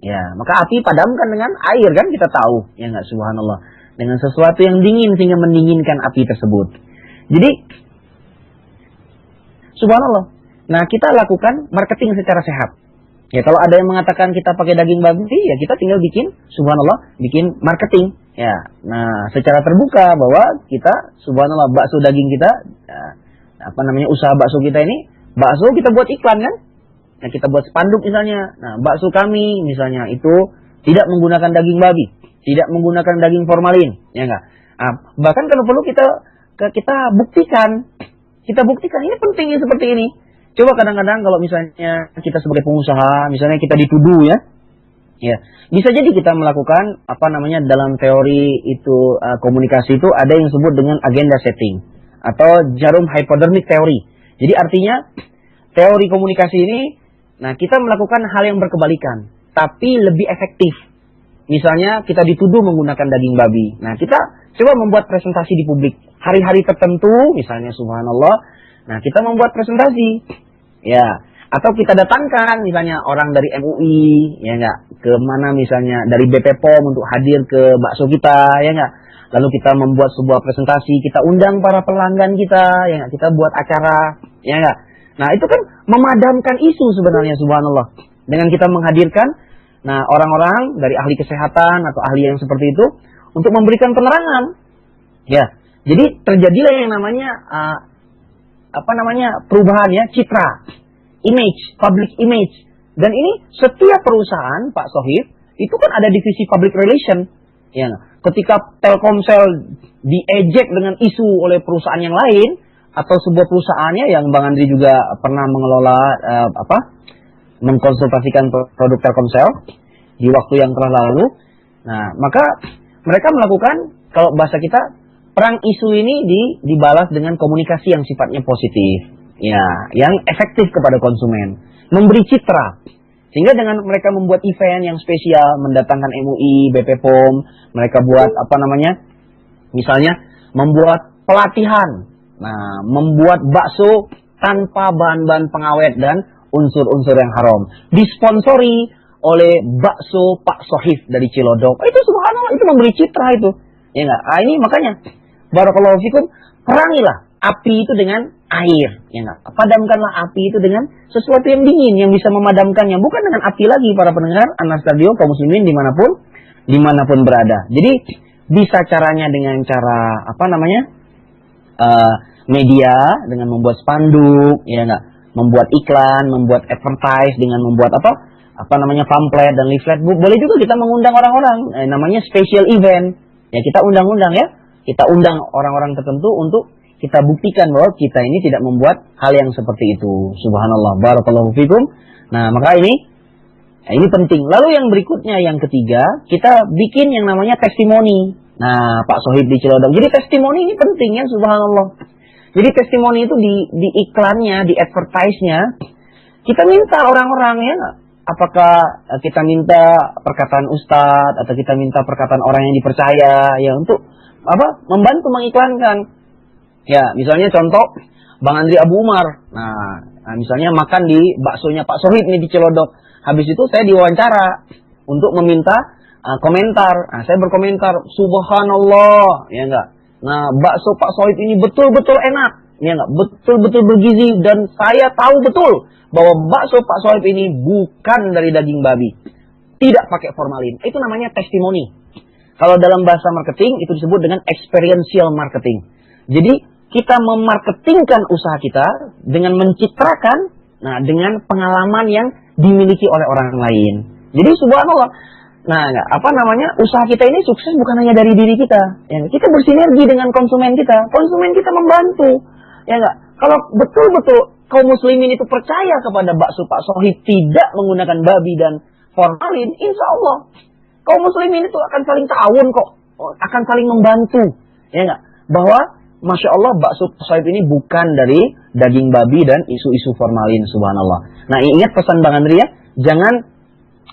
Ya, maka api padamkan dengan air kan kita tahu, ya nggak, subhanallah, dengan sesuatu yang dingin sehingga mendinginkan api tersebut. Jadi subhanallah. Nah, kita lakukan marketing secara sehat. Ya, kalau ada yang mengatakan kita pakai daging babi, ya kita tinggal bikin, subhanallah, bikin marketing. Ya, nah secara terbuka bahwa kita, subhanallah, bakso daging kita, usaha bakso kita ini, bakso kita buat iklan kan? Nah, kita buat spanduk misalnya. Nah, bakso kami misalnya itu tidak menggunakan daging babi, tidak menggunakan daging formalin, ya enggak? Nah, bahkan kalau perlu kita buktikan. Kita buktikan ini pentingnya seperti ini. Coba kadang-kadang kalau misalnya kita sebagai pengusaha, misalnya kita dituduh ya, bisa jadi kita melakukan dalam teori itu komunikasi itu ada yang disebut dengan agenda setting atau jarum hypodermic teori. Jadi artinya teori komunikasi ini, nah kita melakukan hal yang berkebalikan, tapi lebih efektif. Misalnya kita dituduh menggunakan daging babi. Nah kita coba membuat presentasi di publik hari-hari tertentu, misalnya subhanallah. Nah kita membuat presentasi, ya. Atau kita datangkan misalnya orang dari MUI, ya enggak, ke mana misalnya dari BP POM untuk hadir ke bakso kita, ya enggak. Lalu kita membuat sebuah presentasi, kita undang para pelanggan kita, ya enggak, kita buat acara, ya enggak. Nah, itu kan memadamkan isu sebenarnya, subhanallah. Dengan kita menghadirkan orang-orang dari ahli kesehatan atau ahli yang seperti itu untuk memberikan penerangan. Ya. Jadi terjadilah yang namanya perubahan ya, citra, image, public image. Dan ini setiap perusahaan, Pak Sohib, itu kan ada divisi public relation. Ya, ketika Telkomsel diejek dengan isu oleh perusahaan yang lain, atau sebuah perusahaannya yang Bang Andri juga pernah mengelola, mengkonsultasikan produk Telkomsel di waktu yang telah lalu. Nah, maka mereka melakukan, kalau bahasa kita, perang isu ini dibalas dengan komunikasi yang sifatnya positif, ya, yang efektif kepada konsumen, memberi citra. Sehingga dengan mereka membuat event yang spesial, mendatangkan MUI, BP POM, mereka buat misalnya membuat pelatihan, nah, membuat bakso tanpa bahan-bahan pengawet dan unsur-unsur yang haram, disponsori oleh bakso Pak Sohib dari Cilodok. Itu subhanallah, itu memberi citra itu, ya nggak? Ini makanya barakallahu fikum, perangilah api itu dengan air, ya nggak? Padamkanlah api itu dengan sesuatu yang dingin yang bisa memadamkannya, bukan dengan api lagi, para pendengar Anas Radio kaum muslimin dimanapun berada. Jadi bisa caranya dengan cara media, dengan membuat spanduk, ya nggak? Membuat iklan, membuat advertise dengan membuat pamflet dan leaflet. Boleh juga kita mengundang orang-orang, namanya special event. Ya, kita undang-undang ya. Kita undang orang-orang tertentu untuk kita buktikan bahwa kita ini tidak membuat hal yang seperti itu. Subhanallah, barakallahu fikum. Nah, maka ini penting. Lalu yang berikutnya, yang ketiga, kita bikin yang namanya testimoni. Nah, Pak Sohib di Cilodok. Jadi testimoni ini penting ya, subhanallah. Jadi testimoni itu di iklannya, di advertise-nya, kita minta orang-orang ya, apakah kita minta perkataan ustadz atau kita minta perkataan orang yang dipercaya ya untuk membantu mengiklankan. Ya, misalnya contoh Bang Andri Abu Umar. Nah, misalnya makan di baksonya Pak Sohib nih di Cilodok. Habis itu saya diwawancara untuk meminta komentar. Nah, saya berkomentar, subhanallah, ya enggak. Nah, bakso Pak Sohib ini betul-betul enak, ya enggak, betul-betul bergizi, dan saya tahu betul bahwa bakso Pak Sohib ini bukan dari daging babi, tidak pakai formalin. Itu namanya testimoni. Kalau dalam bahasa marketing itu disebut dengan experiential marketing. Jadi kita memarketingkan usaha kita dengan mencitrakan, nah, dengan pengalaman yang dimiliki oleh orang lain. Jadi subhanallah. Nah, usaha kita ini sukses bukan hanya dari diri kita. Ya, kita bersinergi dengan konsumen kita. Konsumen kita membantu. Ya enggak? Kalau betul-betul kaum muslimin itu percaya kepada bakso Pak Sohib tidak menggunakan babi dan formalin, insya Allah kaum muslimin itu akan saling ta'awun kok. Akan saling membantu. Ya enggak? Bahwa Masya Allah bakso Pak Sohib ini bukan dari daging babi dan isu-isu formalin, subhanallah. Nah, ingat pesan Bang Andri ya, jangan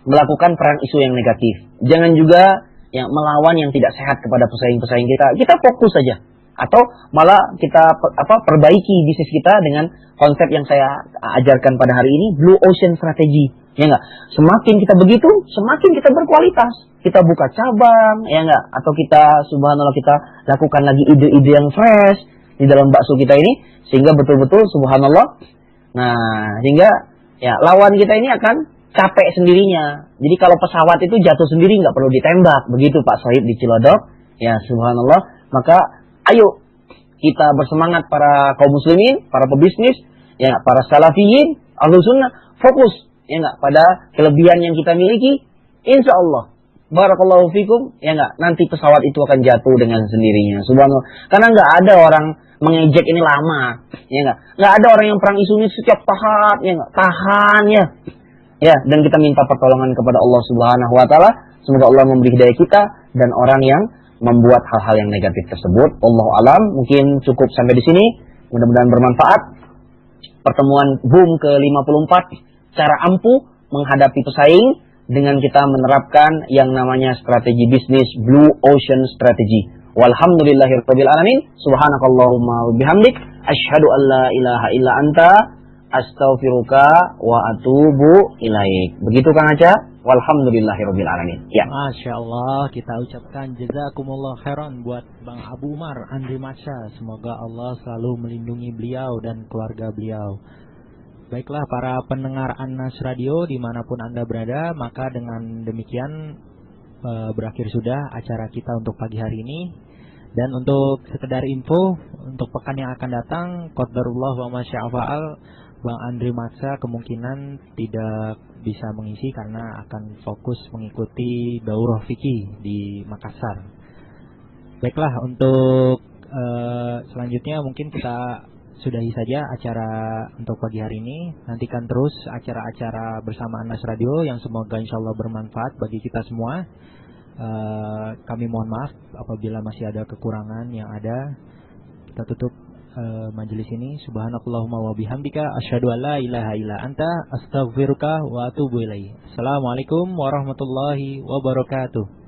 melakukan perang isu yang negatif. Jangan juga yang melawan yang tidak sehat kepada pesaing-pesaing kita. Kita fokus saja. Atau malah kita perbaiki bisnis kita dengan konsep yang saya ajarkan pada hari ini, Blue Ocean Strategy. Ya enggak? Semakin kita begitu, semakin kita berkualitas. Kita buka cabang, ya enggak? Atau kita subhanallah kita lakukan lagi ide-ide yang fresh di dalam bakso kita ini, sehingga betul-betul subhanallah. Nah, sehingga ya lawan kita ini akan capek sendirinya. Jadi kalau pesawat itu jatuh sendiri nggak perlu ditembak. Begitu Pak Sohib di Cilodok. Ya subhanallah. Maka ayo kita bersemangat para kaum muslimin, para pebisnis, ya para salafiyin, ahlus sunnah, fokus ya nggak pada kelebihan yang kita miliki. Insya Allah, barakallahu fikum, ya nggak, nanti pesawat itu akan jatuh dengan sendirinya. Subhanallah. Karena nggak ada orang mengejek ini lama, ya nggak ada orang yang perang isu ini setiap tahap, ya nggak, tahan ya. Ya, dan kita minta pertolongan kepada Allah Subhanahu wa taala. Semoga Allah memberi hidayah kita dan orang yang membuat hal-hal yang negatif tersebut. Wallahu alam, mungkin cukup sampai di sini. Mudah-mudahan bermanfaat. Pertemuan Boom ke-54, cara ampuh menghadapi pesaing dengan kita menerapkan yang namanya strategi bisnis Blue Ocean Strategy. Walhamdulillahirabbil alamin. Subhanakallahumma wa bihamdik, asyhadu an la ilaha illa anta, astaghfiruka wa atubu ilaik. Begitu Kang Aca. Walhamdulillahirabbil alamin. Ya. Masya Allah, kita ucapkan jazakumullah khairan buat Bang Abu Umar Andri Masya. Semoga Allah selalu melindungi beliau dan keluarga beliau. Baiklah para pendengar Anas Radio dimanapun Anda berada, maka dengan demikian berakhir sudah acara kita untuk pagi hari ini. Dan untuk sekedar info, untuk pekan yang akan datang, qadarullah wa masya fa'al, Bang Andri Maksa kemungkinan tidak bisa mengisi karena akan fokus mengikuti daurah fikih di Makassar. Baiklah, untuk selanjutnya mungkin kita sudahi saja acara untuk pagi hari ini. Nantikan terus acara-acara bersama Anas Radio yang semoga insyaallah bermanfaat bagi kita semua. Kami mohon maaf apabila masih ada kekurangan yang ada. Kita tutup majelis ini. Subhanakallahumma wa bihamdika asyhadu an la ilaha illa anta astaghfiruka wa atubu ilaik. Assalamualaikum warahmatullahi wabarakatuh.